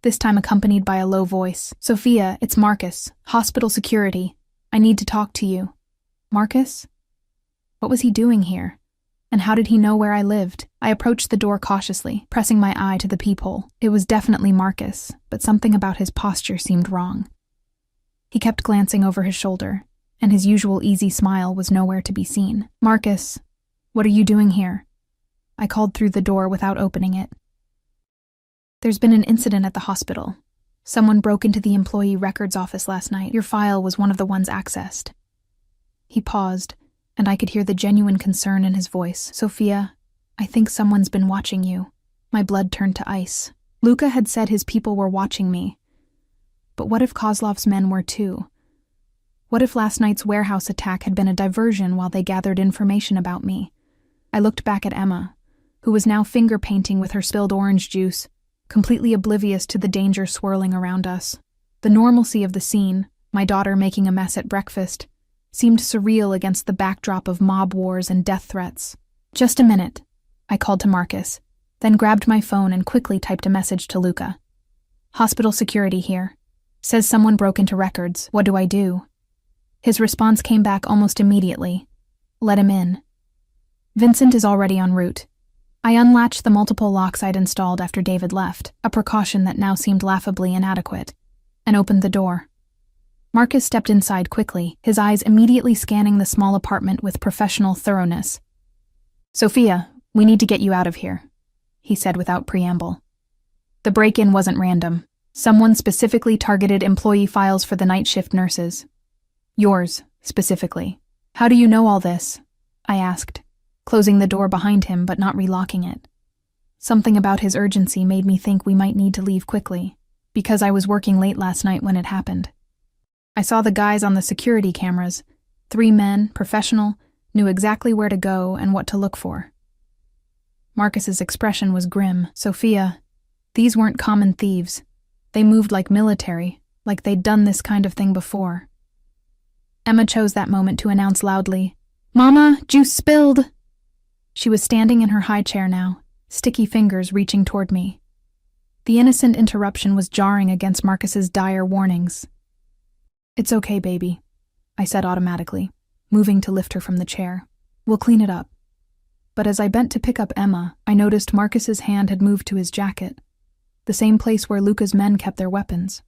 this time accompanied by a low voice. "Sophia, it's Marcus, hospital security. I need to talk to you." Marcus? What was he doing here? And how did he know where I lived? I approached the door cautiously, pressing my eye to the peephole. It was definitely Marcus, but something about his posture seemed wrong. He kept glancing over his shoulder, and his usual easy smile was nowhere to be seen. "Marcus, What are you doing here? I called through the door without opening it. There's been an incident at the hospital. Someone broke into the employee records office last night. Your file was one of the ones accessed. He paused, and I could hear the genuine concern in his voice. Sophia, I think someone's been watching you. My blood turned to ice. Luca had said his people were watching me. But what if Kozlov's men were too? What if last night's warehouse attack had been a diversion while they gathered information about me? I looked back at Emma, who was now finger-painting with her spilled orange juice, completely oblivious to the danger swirling around us. The normalcy of the scene, my daughter making a mess at breakfast, seemed surreal against the backdrop of mob wars and death threats. Just a minute, I called to Marcus, then grabbed my phone and quickly typed a message to Luca. Hospital security here. Says someone broke into records. What do I do? His response came back almost immediately. Let him in. Vincent is already en route. I unlatched the multiple locks I'd installed after David left, a precaution that now seemed laughably inadequate, and opened the door. Marcus stepped inside quickly, his eyes immediately scanning the small apartment with professional thoroughness. Sophia, we need to get you out of here, he said without preamble. The break-in wasn't random. Someone specifically targeted employee files for the night shift nurses. Yours, specifically. How do you know all this? I asked, closing the door behind him but not relocking it. Something about his urgency made me think we might need to leave quickly, because I was working late last night when it happened. I saw the guys on the security cameras. 3 men, professional, knew exactly where to go and what to look for. Marcus's expression was grim. Sophia, these weren't common thieves. They moved like military, like they'd done this kind of thing before. Emma chose that moment to announce loudly, Mama, juice spilled! She was standing in her high chair now, sticky fingers reaching toward me. The innocent interruption was jarring against Marcus's dire warnings. It's okay, baby, I said automatically, moving to lift her from the chair. We'll clean it up. But as I bent to pick up Emma, I noticed Marcus's hand had moved to his jacket, the same place where Luca's men kept their weapons.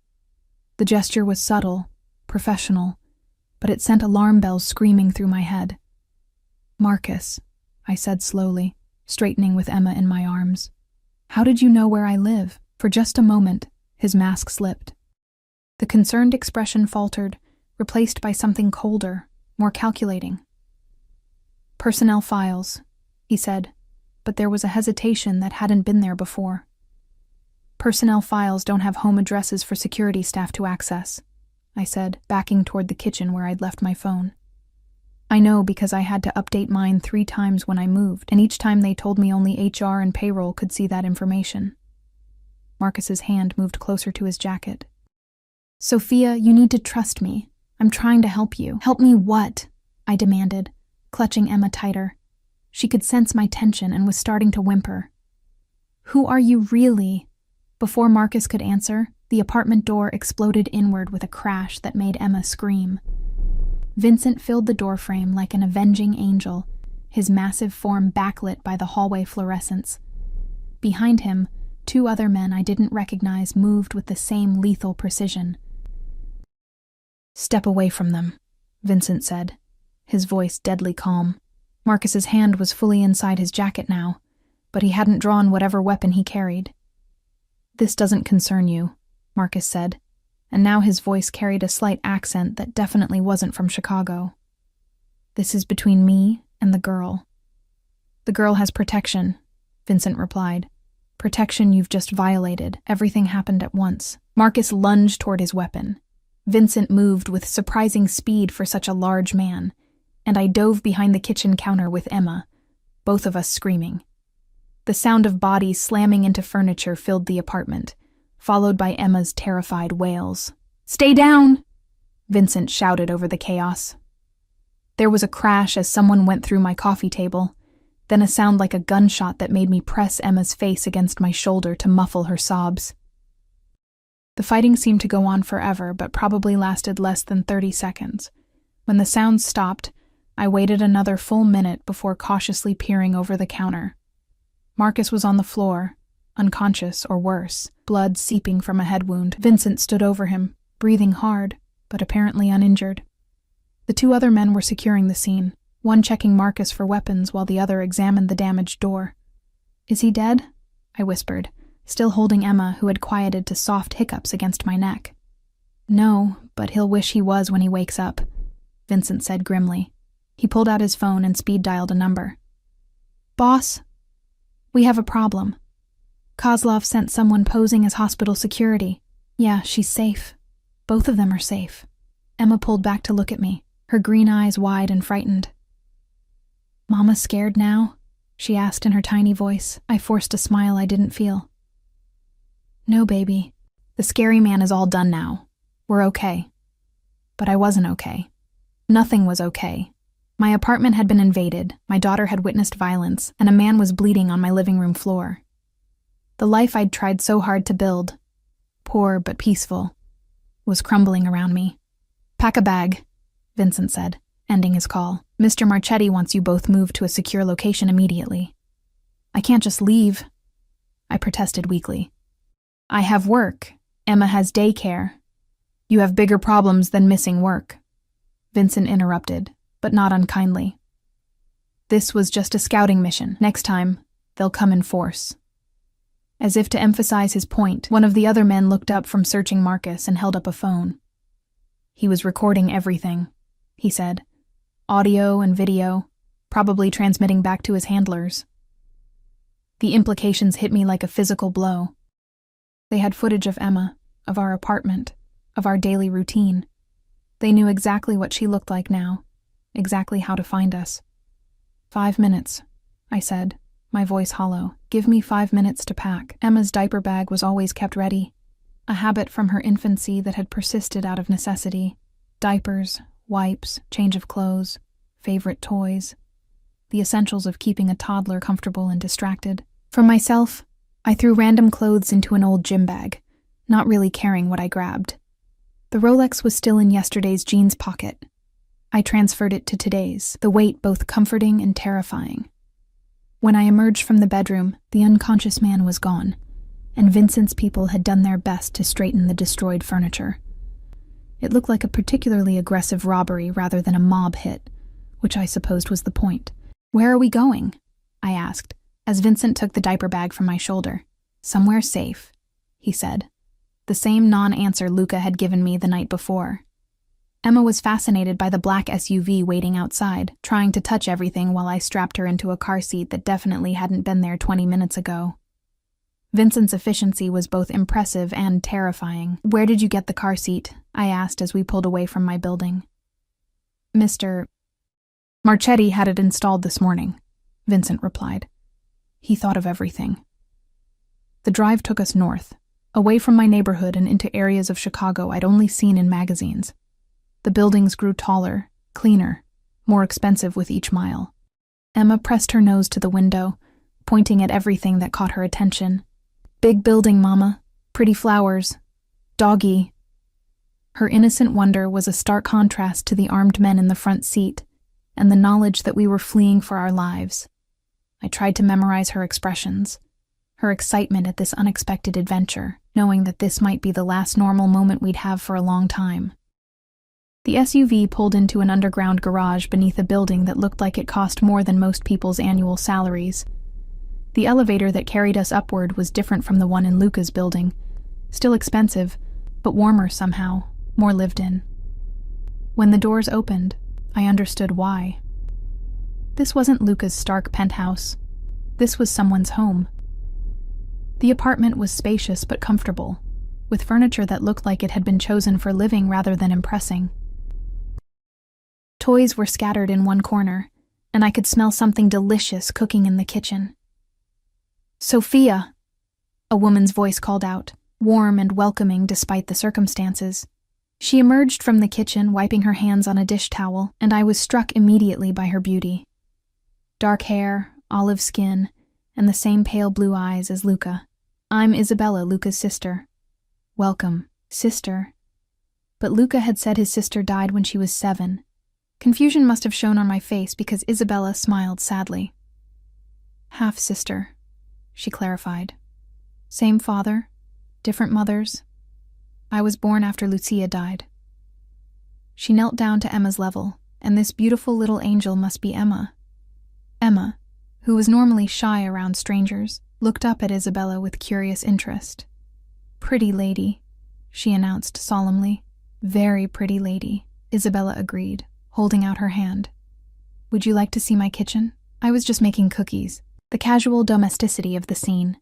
The gesture was subtle, professional, but it sent alarm bells screaming through my head. Marcus, I said slowly, straightening with Emma in my arms. How did you know where I live? For just a moment, his mask slipped. The concerned expression faltered, replaced by something colder, more calculating. Personnel files, he said, but there was a hesitation that hadn't been there before. Personnel files don't have home addresses for security staff to access, I said, backing toward the kitchen where I'd left my phone. I know because I had to update mine 3 times when I moved, and each time they told me only HR and payroll could see that information. Marcus's hand moved closer to his jacket. Sophia, you need to trust me. I'm trying to help you. Help me what? I demanded, clutching Emma tighter. She could sense my tension and was starting to whimper. Who are you really? Before Marcus could answer, the apartment door exploded inward with a crash that made Emma scream. Vincent filled the doorframe like an avenging angel, his massive form backlit by the hallway fluorescence. Behind him, 2 other men I didn't recognize moved with the same lethal precision. Step away from them, Vincent said, his voice deadly calm. Marcus's hand was fully inside his jacket now, but he hadn't drawn whatever weapon he carried. This doesn't concern you, Marcus said, and now his voice carried a slight accent that definitely wasn't from Chicago. This is between me and the girl. The girl has protection, Vincent replied. Protection you've just violated. Everything happened at once. Marcus lunged toward his weapon. Vincent moved with surprising speed for such a large man, and I dove behind the kitchen counter with Emma, both of us screaming. The sound of bodies slamming into furniture filled the apartment, followed by Emma's terrified wails. Stay down! Vincent shouted over the chaos. There was a crash as someone went through my coffee table, then a sound like a gunshot that made me press Emma's face against my shoulder to muffle her sobs. The fighting seemed to go on forever, but probably lasted less than 30 seconds. When the sounds stopped, I waited another full minute before cautiously peering over the counter. Marcus was on the floor, unconscious or worse, blood seeping from a head wound. Vincent stood over him, breathing hard, but apparently uninjured. The 2 other men were securing the scene, one checking Marcus for weapons while the other examined the damaged door. "Is he dead?" I whispered, still holding Emma, who had quieted to soft hiccups against my neck. "No, but he'll wish he was when he wakes up," Vincent said grimly. He pulled out his phone and speed-dialed a number. "Boss, we have a problem. Kozlov sent someone posing as hospital security. Yeah, she's safe. Both of them are safe." Emma pulled back to look at me, her green eyes wide and frightened. "Mama scared now?" she asked in her tiny voice. I forced a smile I didn't feel. "No, baby. The scary man is all done now. We're okay." But I wasn't okay. Nothing was okay. My apartment had been invaded, my daughter had witnessed violence, and a man was bleeding on my living room floor. The life I'd tried so hard to build, poor but peaceful, was crumbling around me. "Pack a bag," Vincent said, ending his call. "Mr. Marchetti wants you both moved to a secure location immediately." "I can't just leave," I protested weakly. "I have work. Emma has daycare." "You have bigger problems than missing work," Vincent interrupted, but not unkindly. "This was just a scouting mission. Next time, they'll come in force." As if to emphasize his point, one of the other men looked up from searching Marcus and held up a phone. "He was recording everything," he said. "Audio and video, probably transmitting back to his handlers." The implications hit me like a physical blow. They had footage of Emma, of our apartment, of our daily routine. They knew exactly what she looked like now, exactly how to find us. "5 minutes," I said, my voice hollow. "Give me 5 minutes to pack." Emma's diaper bag was always kept ready, a habit from her infancy that had persisted out of necessity. Diapers, wipes, change of clothes, favorite toys, the essentials of keeping a toddler comfortable and distracted. For myself, I threw random clothes into an old gym bag, not really caring what I grabbed. The Rolex was still in yesterday's jeans pocket. I transferred it to today's, the weight both comforting and terrifying. When I emerged from the bedroom, the unconscious man was gone, and Vincent's people had done their best to straighten the destroyed furniture. It looked like a particularly aggressive robbery rather than a mob hit, which I supposed was the point. "Where are we going?" I asked, as Vincent took the diaper bag from my shoulder. "Somewhere safe," he said. The same non-answer Luca had given me the night before. Emma was fascinated by the black SUV waiting outside, trying to touch everything while I strapped her into a car seat that definitely hadn't been there 20 minutes ago. Vincent's efficiency was both impressive and terrifying. "Where did you get the car seat?" I asked as we pulled away from my building. "Mr. Marchetti had it installed this morning," Vincent replied. He thought of everything. The drive took us north, away from my neighborhood and into areas of Chicago I'd only seen in magazines. The buildings grew taller, cleaner, more expensive with each mile. Emma pressed her nose to the window, pointing at everything that caught her attention. "Big building, Mama. Pretty flowers. Doggy." Her innocent wonder was a stark contrast to the armed men in the front seat and the knowledge that we were fleeing for our lives. I tried to memorize her expressions, her excitement at this unexpected adventure, knowing that this might be the last normal moment we'd have for a long time. The SUV pulled into an underground garage beneath a building that looked like it cost more than most people's annual salaries. The elevator that carried us upward was different from the one in Luca's building, still expensive, but warmer somehow, more lived in. When the doors opened, I understood why. This wasn't Luca's stark penthouse. This was someone's home. The apartment was spacious but comfortable, with furniture that looked like it had been chosen for living rather than impressing. Toys were scattered in one corner, and I could smell something delicious cooking in the kitchen. "Sophia!" a woman's voice called out, warm and welcoming despite the circumstances. She emerged from the kitchen, wiping her hands on a dish towel, and I was struck immediately by her beauty. Dark hair, olive skin, and the same pale blue eyes as Luca. "I'm Isabella, Luca's sister." "Welcome, sister." But Luca had said his sister died when she was 7. Confusion must have shown on my face because Isabella smiled sadly. "Half-sister," she clarified. "Same father, different mothers. I was born after Lucia died." She knelt down to Emma's level, and this beautiful little angel must be Emma. Emma, who was normally shy around strangers, looked up at Isabella with curious interest. "Pretty lady," she announced solemnly. "Very pretty lady," Isabella agreed, holding out her hand. "Would you like to see my kitchen? I was just making cookies." The casual domesticity of the scene,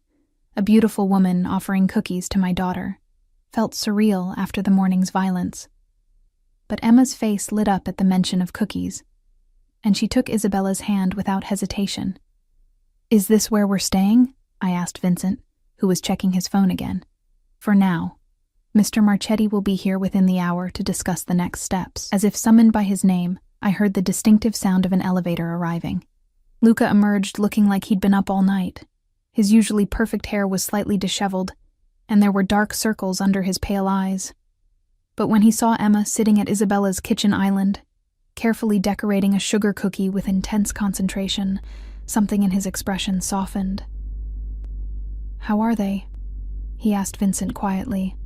a beautiful woman offering cookies to my daughter, felt surreal after the morning's violence. But Emma's face lit up at the mention of cookies, and she took Isabella's hand without hesitation. "Is this where we're staying?" I asked Vincent, who was checking his phone again. "For now. Mr. Marchetti will be here within the hour to discuss the next steps." As if summoned by his name, I heard the distinctive sound of an elevator arriving. Luca emerged looking like he'd been up all night. His usually perfect hair was slightly disheveled, and there were dark circles under his pale eyes. But when he saw Emma sitting at Isabella's kitchen island, carefully decorating a sugar cookie with intense concentration, something in his expression softened. "How are they?" he asked Vincent quietly.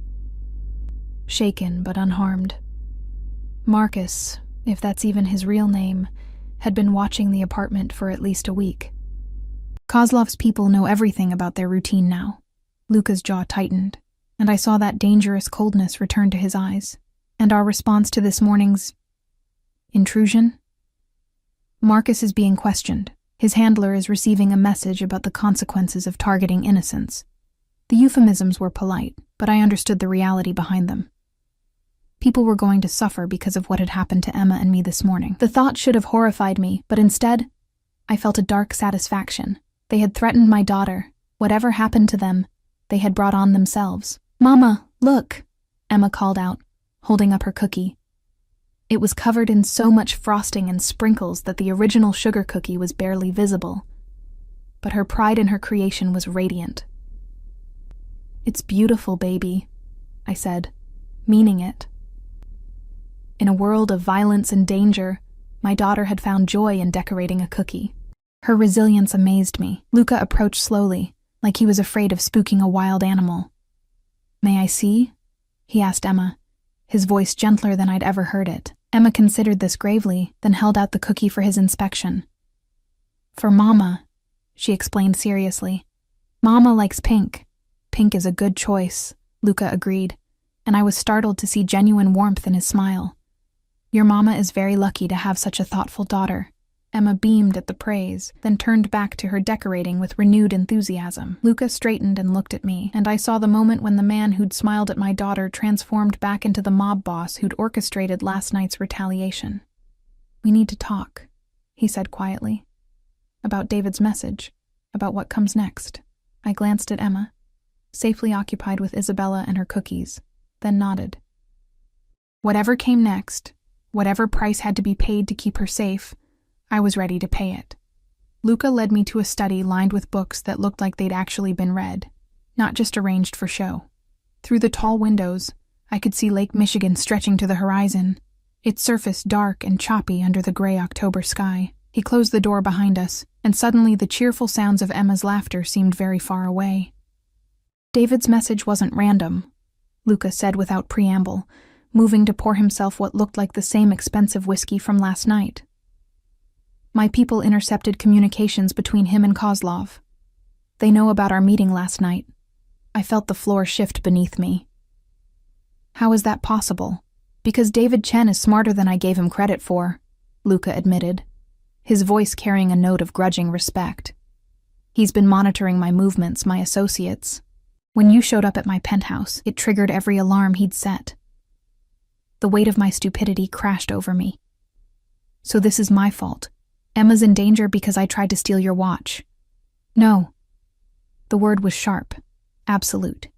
"Shaken but unharmed." Marcus, if that's even his real name, had been watching the apartment for at least a week. Kozlov's people know everything about their routine now. Luca's jaw tightened, and I saw that dangerous coldness return to his eyes. And our response to this morning's intrusion? Marcus is being questioned. His handler is receiving a message about the consequences of targeting innocents. The euphemisms were polite, but I understood the reality behind them. People were going to suffer because of what had happened to Emma and me this morning. The thought should have horrified me, but instead, I felt a dark satisfaction. They had threatened my daughter. Whatever happened to them, they had brought on themselves. "Mama, look," Emma called out, holding up her cookie. It was covered in so much frosting and sprinkles that the original sugar cookie was barely visible. But her pride in her creation was radiant. "It's beautiful, baby," I said, meaning it. In a world of violence and danger, my daughter had found joy in decorating a cookie. Her resilience amazed me. Luca approached slowly, like he was afraid of spooking a wild animal. "May I see?" he asked Emma, his voice gentler than I'd ever heard it. Emma considered this gravely, then held out the cookie for his inspection. "For Mama," she explained seriously. "Mama likes pink. Pink is a good choice," Luca agreed, and I was startled to see genuine warmth in his smile. "Your mama is very lucky to have such a thoughtful daughter." Emma beamed at the praise, then turned back to her decorating with renewed enthusiasm. Luca straightened and looked at me, and I saw the moment when the man who'd smiled at my daughter transformed back into the mob boss who'd orchestrated last night's retaliation. "We need to talk," he said quietly. "About David's message, about what comes next." I glanced at Emma, safely occupied with Isabella and her cookies, then nodded. Whatever came next, whatever price had to be paid to keep her safe, I was ready to pay it. Luca led me to a study lined with books that looked like they'd actually been read, not just arranged for show. Through the tall windows, I could see Lake Michigan stretching to the horizon, its surface dark and choppy under the gray October sky. He closed the door behind us, and suddenly the cheerful sounds of Emma's laughter seemed very far away. "David's message wasn't random," Luca said without preamble, moving to pour himself what looked like the same expensive whiskey from last night. "My people intercepted communications between him and Kozlov. They know about our meeting last night." I felt the floor shift beneath me. "How is that possible?" "Because David Chen is smarter than I gave him credit for," Luca admitted, his voice carrying a note of grudging respect. "He's been monitoring my movements, my associates. When you showed up at my penthouse, it triggered every alarm he'd set." The weight of my stupidity crashed over me. "So this is my fault. Emma's in danger because I tried to steal your watch." "No." The word was sharp, absolute.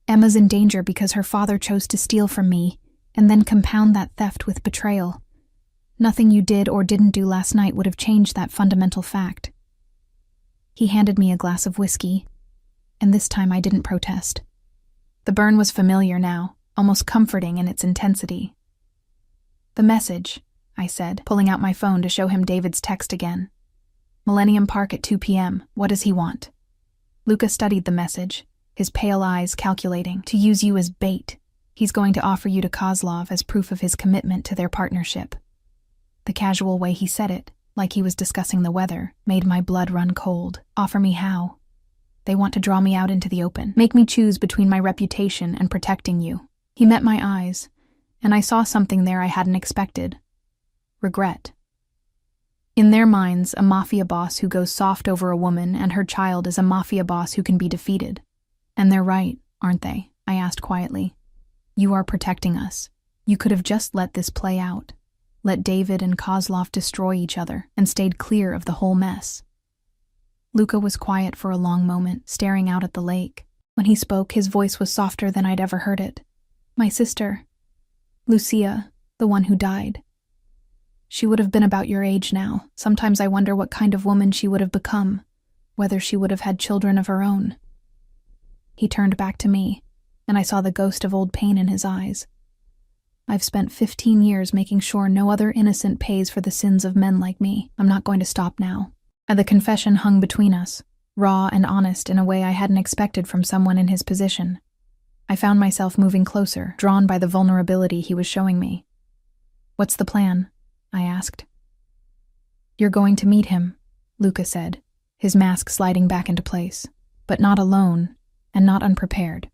"Emma's in danger because her father chose to steal from me and then compound that theft with betrayal. Nothing you did or didn't do last night would have changed that fundamental fact." He handed me a glass of whiskey, and this time I didn't protest. The burn was familiar now, almost comforting in its intensity. "The message," I said, pulling out my phone to show him David's text again. "Millennium Park at 2 p.m. What does he want?" Luca studied the message, his pale eyes calculating. "To use you as bait. He's going to offer you to Kozlov as proof of his commitment to their partnership." The casual way he said it, like he was discussing the weather, made my blood run cold. Offer me how? They want to draw me out into the open, make me choose between my reputation and protecting you. He met my eyes, and I saw something there I hadn't expected. Regret. In their minds, a mafia boss who goes soft over a woman and her child is a mafia boss who can be defeated. And they're right, aren't they? I asked quietly. You are protecting us. You could have just let this play out. Let David and Kozlov destroy each other and stayed clear of the whole mess. Luka was quiet for a long moment, staring out at the lake. When he spoke, his voice was softer than I'd ever heard it. My sister, Lucia, the one who died. She would have been about your age now. Sometimes I wonder what kind of woman she would have become, whether she would have had children of her own. He turned back to me, and I saw the ghost of old pain in his eyes. I've spent 15 years making sure no other innocent pays for the sins of men like me. I'm not going to stop now. And the confession hung between us, raw and honest in a way I hadn't expected from someone in his position. I found myself moving closer, drawn by the vulnerability he was showing me. What's the plan? I asked. You're going to meet him, Luka said, his mask sliding back into place, but not alone and not unprepared.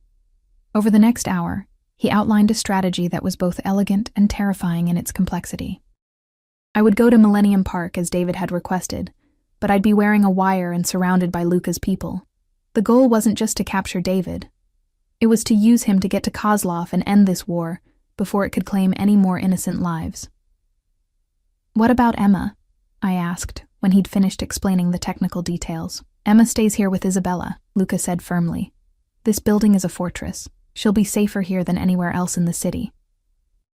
Over the next hour, he outlined a strategy that was both elegant and terrifying in its complexity. I would go to Millennium Park as David had requested, but I'd be wearing a wire and surrounded by Luka's people. The goal wasn't just to capture David. It was to use him to get to Kozlov and end this war before it could claim any more innocent lives. What about Emma? I asked when he'd finished explaining the technical details. Emma stays here with Isabella, Luka said firmly. This building is a fortress. She'll be safer here than anywhere else in the city.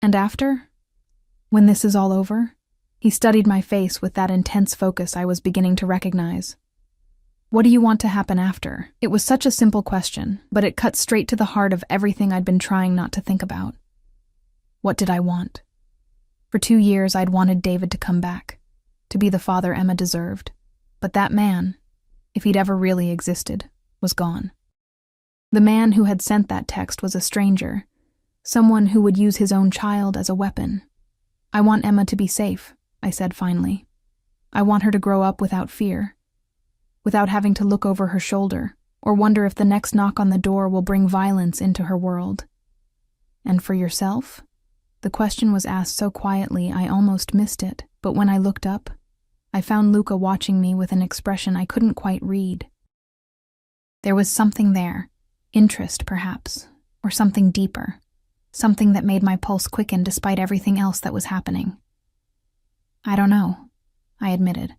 And after? When this is all over? He studied my face with that intense focus I was beginning to recognize. What do you want to happen after? It was such a simple question, but it cut straight to the heart of everything I'd been trying not to think about. What did I want? For 2 years I'd wanted David to come back, to be the father Emma deserved. But that man, if he'd ever really existed, was gone. The man who had sent that text was a stranger, someone who would use his own child as a weapon. I want Emma to be safe, I said finally. I want her to grow up without fear, without having to look over her shoulder or wonder if the next knock on the door will bring violence into her world. And for yourself? The question was asked so quietly I almost missed it, but when I looked up, I found Luka watching me with an expression I couldn't quite read. There was something there, interest perhaps, or something deeper, something that made my pulse quicken despite everything else that was happening. I don't know, I admitted.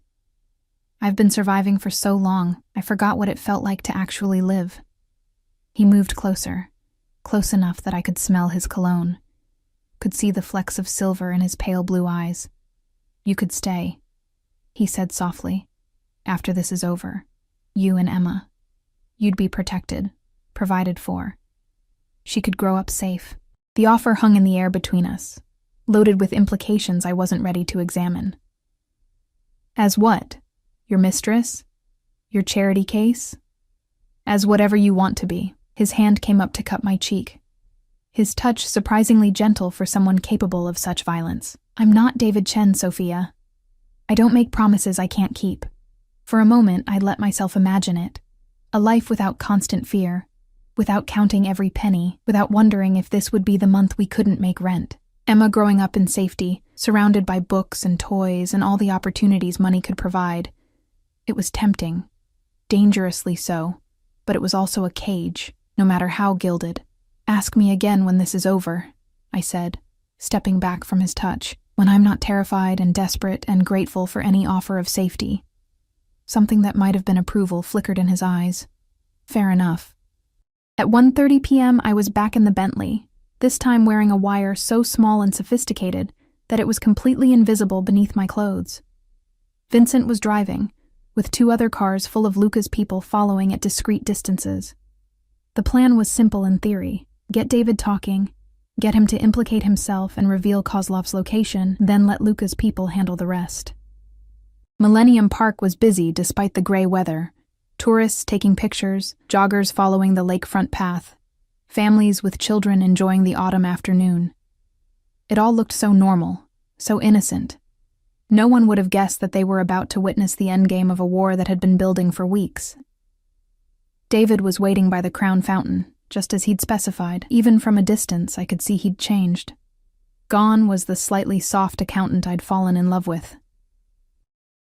I've been surviving for so long, I forgot what it felt like to actually live. He moved closer, close enough that I could smell his cologne, could see the flecks of silver in his pale blue eyes. You could stay, he said softly. After this is over, you and Emma. You'd be protected, provided for. She could grow up safe. The offer hung in the air between us, loaded with implications I wasn't ready to examine. As what? Your mistress? Your charity case? As whatever you want to be. His hand came up to cup my cheek, his touch surprisingly gentle for someone capable of such violence. I'm not David Chen, Sophia. I don't make promises I can't keep. For a moment, I let myself imagine it. A life without constant fear, without counting every penny, without wondering if this would be the month we couldn't make rent. Emma growing up in safety, surrounded by books and toys and all the opportunities money could provide. It was tempting, dangerously so, but it was also a cage, no matter how gilded. Ask me again when this is over, I said, stepping back from his touch, when I'm not terrified and desperate and grateful for any offer of safety. Something that might have been approval flickered in his eyes. Fair enough. At 1:30 p.m. I was back in the Bentley, this time wearing a wire so small and sophisticated that it was completely invisible beneath my clothes. Vincent was driving, with 2 other cars full of Luka's people following at discreet distances. The plan was simple in theory. Get David talking, get him to implicate himself and reveal Kozlov's location, then let Luka's people handle the rest. Millennium Park was busy despite the gray weather. Tourists taking pictures, joggers following the lakefront path, families with children enjoying the autumn afternoon. It all looked so normal, so innocent. No one would have guessed that they were about to witness the endgame of a war that had been building for weeks. David was waiting by the crown fountain, just as he'd specified. Even from a distance, I could see he'd changed. Gone was the slightly soft accountant I'd fallen in love with.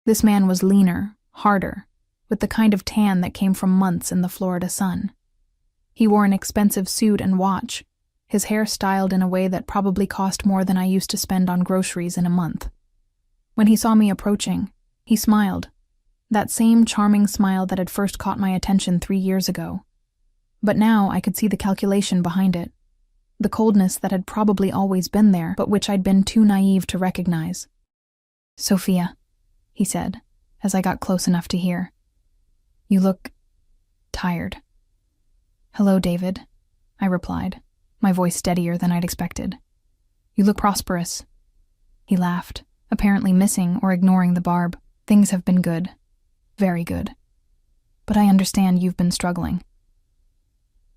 This man was leaner, harder, with the kind of tan that came from months in the Florida sun. He wore an expensive suit and watch, his hair styled in a way that probably cost more than I used to spend on groceries in a month. When he saw me approaching, he smiled, that same charming smile that had first caught my attention 3 years ago. But now I could see the calculation behind it, the coldness that had probably always been there, but which I'd been too naive to recognize. "Sophia," he said, as I got close enough to hear. "You look tired." "Hello, David," I replied, my voice steadier than I'd expected. "You look prosperous." He laughed, apparently missing or ignoring the barb. "Things have been good. Very good. But I understand you've been struggling."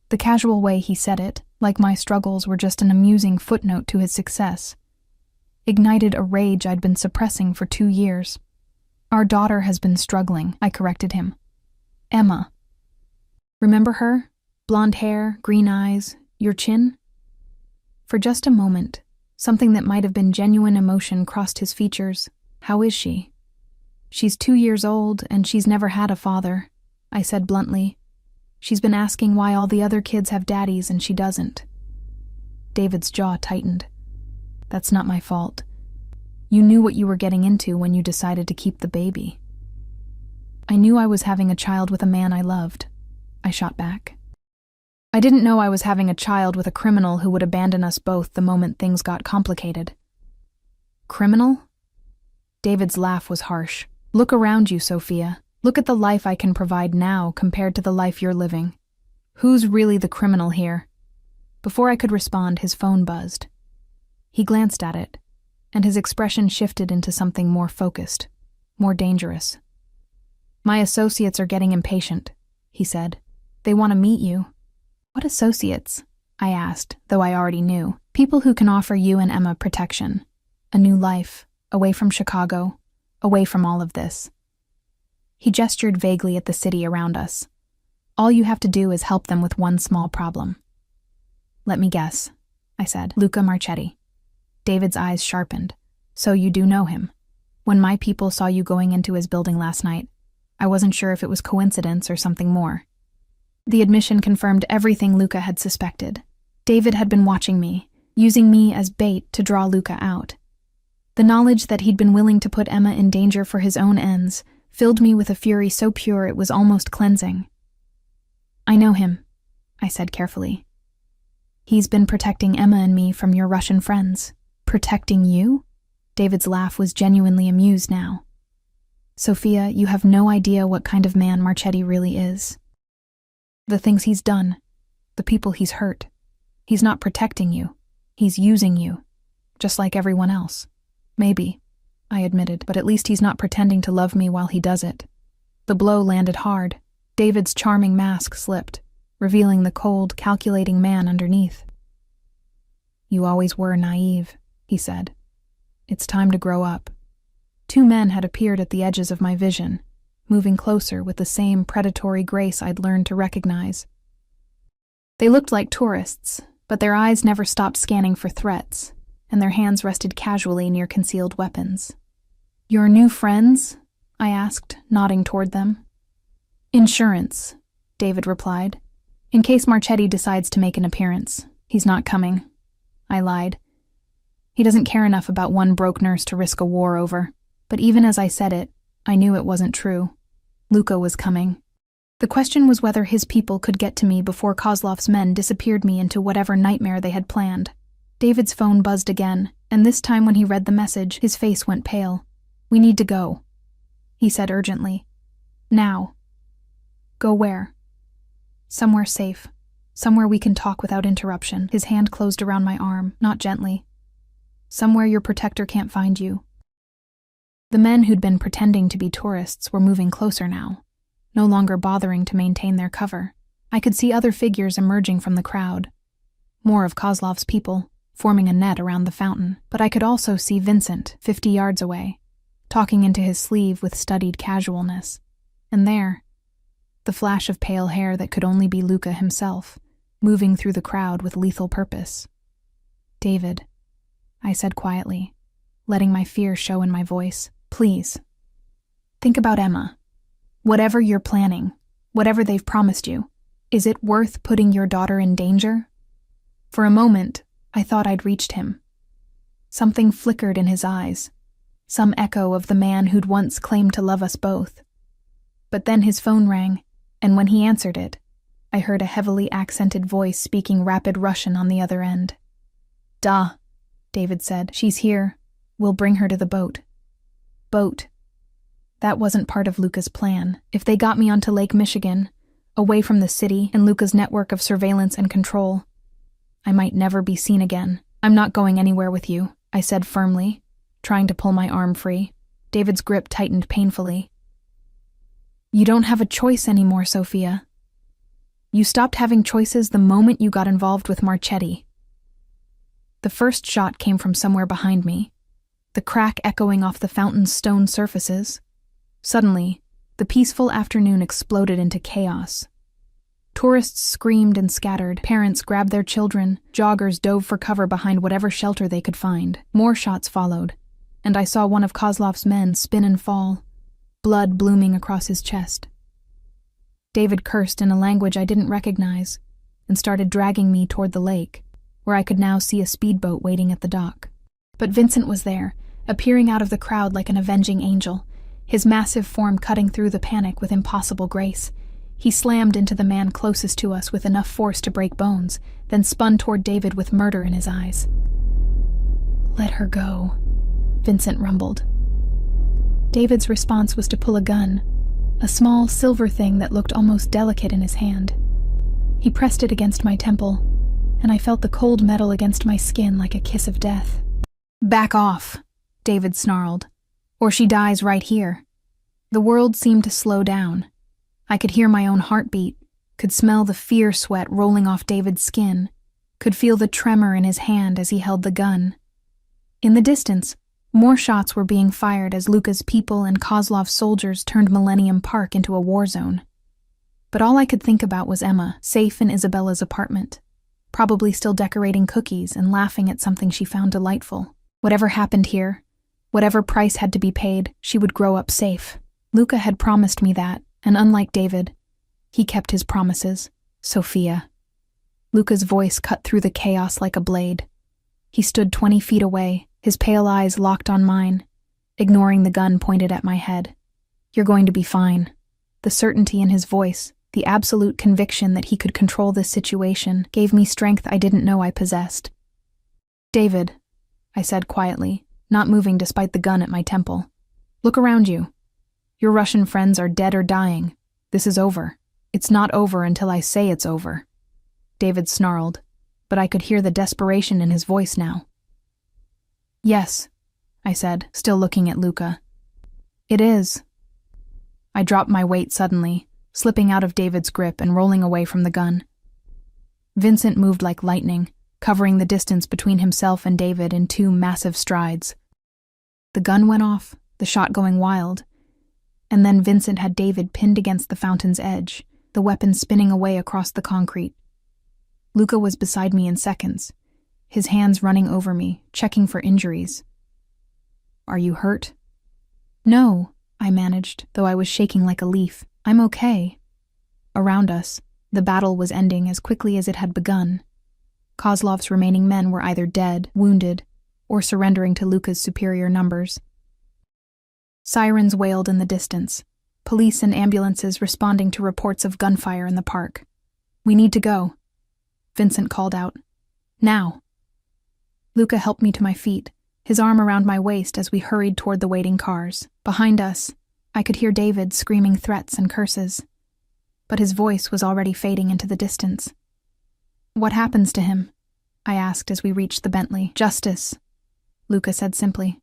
The casual way he said it, like my struggles were just an amusing footnote to his success, ignited a rage I'd been suppressing for 2 years. "Our daughter has been struggling," I corrected him. "Emma. Remember her? Blonde hair, green eyes, your chin?" For just a moment, something that might have been genuine emotion crossed his features. "How is she?" "She's 2 years old, and she's never had a father," I said bluntly. "She's been asking why all the other kids have daddies and she doesn't." David's jaw tightened. "That's not my fault. You knew what you were getting into when you decided to keep the baby." "I knew I was having a child with a man I loved," I shot back. "I didn't know I was having a child with a criminal who would abandon us both the moment things got complicated." "Criminal?" David's laugh was harsh. "Look around you, Sophia. Look at the life I can provide now compared to the life you're living. Who's really the criminal here?" Before I could respond, his phone buzzed. He glanced at it, and his expression shifted into something more focused, more dangerous. "My associates are getting impatient," he said. "They want to meet you." "What associates?" I asked, though I already knew. "People who can offer you and Emma protection. A new life, away from Chicago, away from all of this." He gestured vaguely at the city around us. "All you have to do is help them with one small problem." "Let me guess," I said. "Luca Marchetti." David's eyes sharpened. "So you do know him. When my people saw you going into his building last night, I wasn't sure if it was coincidence or something more." The admission confirmed everything Luca had suspected. David had been watching me, using me as bait to draw Luca out. The knowledge that he'd been willing to put Emma in danger for his own ends filled me with a fury so pure it was almost cleansing. "I know him," I said carefully. "He's been protecting Emma and me from your Russian friends." "Protecting you?" David's laugh was genuinely amused now. "Sophia, you have no idea what kind of man Marchetti really is. The things he's done, the people he's hurt. He's not protecting you. He's using you, just like everyone else." "Maybe," I admitted, "but at least he's not pretending to love me while he does it." The blow landed hard. David's charming mask slipped, revealing the cold, calculating man underneath. "You always were naive," he said. "It's time to grow up." 2 men had appeared at the edges of my vision, moving closer with the same predatory grace I'd learned to recognize. They looked like tourists, but their eyes never stopped scanning for threats, and their hands rested casually near concealed weapons. "Your new friends?" I asked, nodding toward them. "Insurance," David replied. "In case Marchetti decides to make an appearance. He's not coming." I lied. "He doesn't care enough about one broke nurse to risk a war over." But even as I said it, I knew it wasn't true. Luca was coming. The question was whether his people could get to me before Kozlov's men disappeared me into whatever nightmare they had planned. David's phone buzzed again, and this time when he read the message, his face went pale. "We need to go," he said urgently. "Now." "Go where?" "Somewhere safe. Somewhere we can talk without interruption." His hand closed around my arm, not gently. "Somewhere your protector can't find you." The men who'd been pretending to be tourists were moving closer now, no longer bothering to maintain their cover. I could see other figures emerging from the crowd. More of Kozlov's people, forming a net around the fountain. But I could also see Vincent, 50 yards away, talking into his sleeve with studied casualness. And there, the flash of pale hair that could only be Luca himself, moving through the crowd with lethal purpose. "David," I said quietly, letting my fear show in my voice, "please. Think about Emma. Whatever you're planning, whatever they've promised you, is it worth putting your daughter in danger?" For a moment, I thought I'd reached him. Something flickered in his eyes, some echo of the man who'd once claimed to love us both. But then his phone rang, and when he answered it, I heard a heavily accented voice speaking rapid Russian on the other end. "Da," David said. "She's here. We'll bring her to the boat." Boat. That wasn't part of Luca's plan. If they got me onto Lake Michigan, away from the city and Luca's network of surveillance and control, I might never be seen again. "I'm not going anywhere with you," I said firmly, trying to pull my arm free. David's grip tightened painfully. "You don't have a choice anymore, Sophia. You stopped having choices the moment you got involved with Marchetti." The first shot came from somewhere behind me, the crack echoing off the fountain's stone surfaces. Suddenly, the peaceful afternoon exploded into chaos. Tourists screamed and scattered, parents grabbed their children, joggers dove for cover behind whatever shelter they could find. More shots followed, and I saw one of Kozlov's men spin and fall, blood blooming across his chest. David cursed in a language I didn't recognize and started dragging me toward the lake, where I could now see a speedboat waiting at the dock. But Vincent was there, appearing out of the crowd like an avenging angel, his massive form cutting through the panic with impossible grace. He slammed into the man closest to us with enough force to break bones, then spun toward David with murder in his eyes. "Let her go," Vincent rumbled. David's response was to pull a gun, a small silver thing that looked almost delicate in his hand. He pressed it against my temple, and I felt the cold metal against my skin like a kiss of death. "Back off," David snarled, "or she dies right here." The world seemed to slow down. I could hear my own heartbeat, could smell the fear sweat rolling off David's skin, could feel the tremor in his hand as he held the gun. In the distance, more shots were being fired as Luca's people and Kozlov's soldiers turned Millennium Park into a war zone. But all I could think about was Emma, safe in Isabella's apartment, probably still decorating cookies and laughing at something she found delightful. Whatever happened here, whatever price had to be paid, she would grow up safe. Luca had promised me that, and unlike David, he kept his promises. Sophia. Luca's voice cut through the chaos like a blade. He stood 20 feet away, his pale eyes locked on mine, ignoring the gun pointed at my head. "You're going to be fine." The certainty in his voice, the absolute conviction that he could control this situation, gave me strength I didn't know I possessed. "David," I said quietly, not moving despite the gun at my temple. "Look around you. Your Russian friends are dead or dying. This is over. It's not over until I say it's over." David snarled, but I could hear the desperation in his voice now. "Yes," I said, still looking at Luca. "It is." I dropped my weight suddenly, slipping out of David's grip and rolling away from the gun. Vincent moved like lightning, covering the distance between himself and David in 2 massive strides. The gun went off, the shot going wild, and then Vincent had David pinned against the fountain's edge, the weapon spinning away across the concrete. Luca was beside me in seconds, his hands running over me, checking for injuries. "Are you hurt?" "No," I managed, though I was shaking like a leaf. "I'm okay." Around us, the battle was ending as quickly as it had begun. Kozlov's remaining men were either dead, wounded, or surrendering to Luca's superior numbers. Sirens wailed in the distance, police and ambulances responding to reports of gunfire in the park. "We need to go," Vincent called out. "Now." Luca helped me to my feet, his arm around my waist as we hurried toward the waiting cars. Behind us, I could hear David screaming threats and curses, but his voice was already fading into the distance. "What happens to him?" I asked as we reached the Bentley. "Justice," Luca said simply.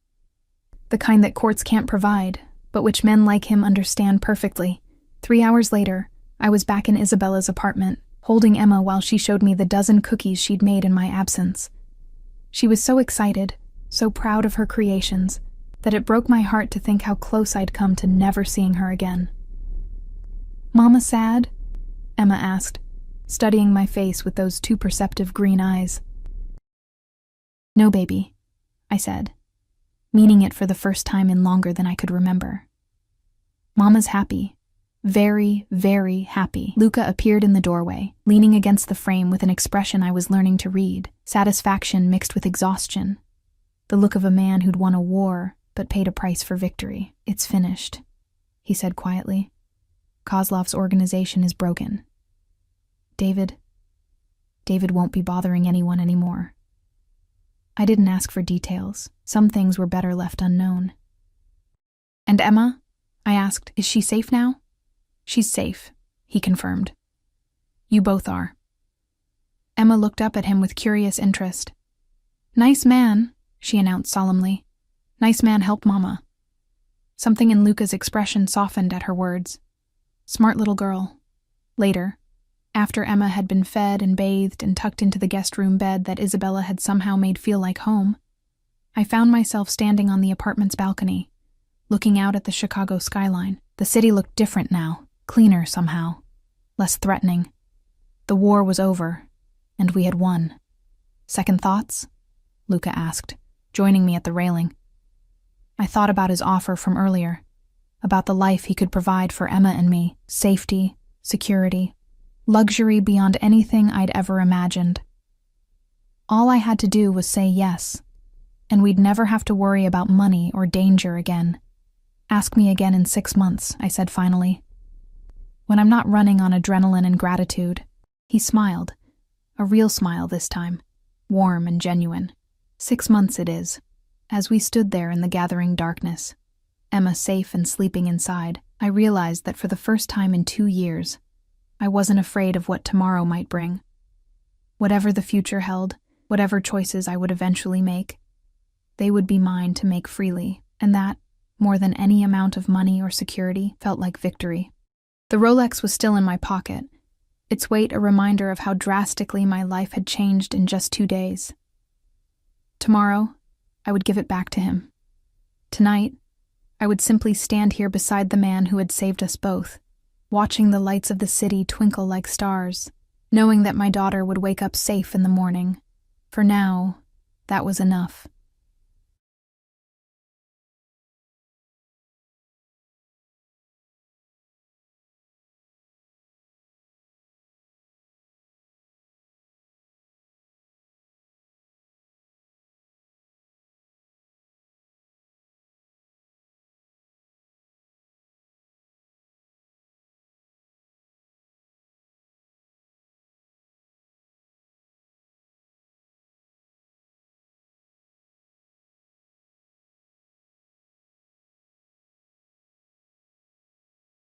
"The kind that courts can't provide, but which men like him understand perfectly." 3 hours later, I was back in Isabella's apartment, holding Emma while she showed me the dozen cookies she'd made in my absence. She was so excited, so proud of her creations, that it broke my heart to think how close I'd come to never seeing her again. "Mama sad?" Emma asked, studying my face with those too perceptive green eyes. "No, baby," I said, meaning it for the first time in longer than I could remember. "Mama's happy. Very, very happy." Luca appeared in the doorway, leaning against the frame with an expression I was learning to read, satisfaction mixed with exhaustion. The look of a man who'd won a war, but paid a price for victory. "It's finished," he said quietly. "Kozlov's organization is broken. David won't be bothering anyone anymore." I didn't ask for details. Some things were better left unknown. "And Emma?" I asked. "Is she safe now?" "She's safe," he confirmed. "You both are." Emma looked up at him with curious interest. "Nice man," she announced solemnly. "Nice man helped Mama." Something in Luca's expression softened at her words. "Smart little girl." Later, after Emma had been fed and bathed and tucked into the guest room bed that Isabella had somehow made feel like home, I found myself standing on the apartment's balcony, looking out at the Chicago skyline. The city looked different now, cleaner somehow, less threatening. The war was over, and we had won. "Second thoughts?" Luca asked, joining me at the railing. I thought about his offer from earlier, about the life he could provide for Emma and me, safety, security, luxury beyond anything I'd ever imagined. All I had to do was say yes, and we'd never have to worry about money or danger again. "Ask me again in 6 months," I said finally. "When I'm not running on adrenaline and gratitude." He smiled, a real smile this time, warm and genuine. 6 months it is. As we stood there in the gathering darkness, Emma safe and sleeping inside, I realized that for the first time in 2 years, I wasn't afraid of what tomorrow might bring. Whatever the future held, whatever choices I would eventually make, they would be mine to make freely, and that, more than any amount of money or security, felt like victory. The Rolex was still in my pocket, its weight a reminder of how drastically my life had changed in just 2 days. Tomorrow, I would give it back to him. Tonight, I would simply stand here beside the man who had saved us both, watching the lights of the city twinkle like stars, knowing that my daughter would wake up safe in the morning. For now, that was enough.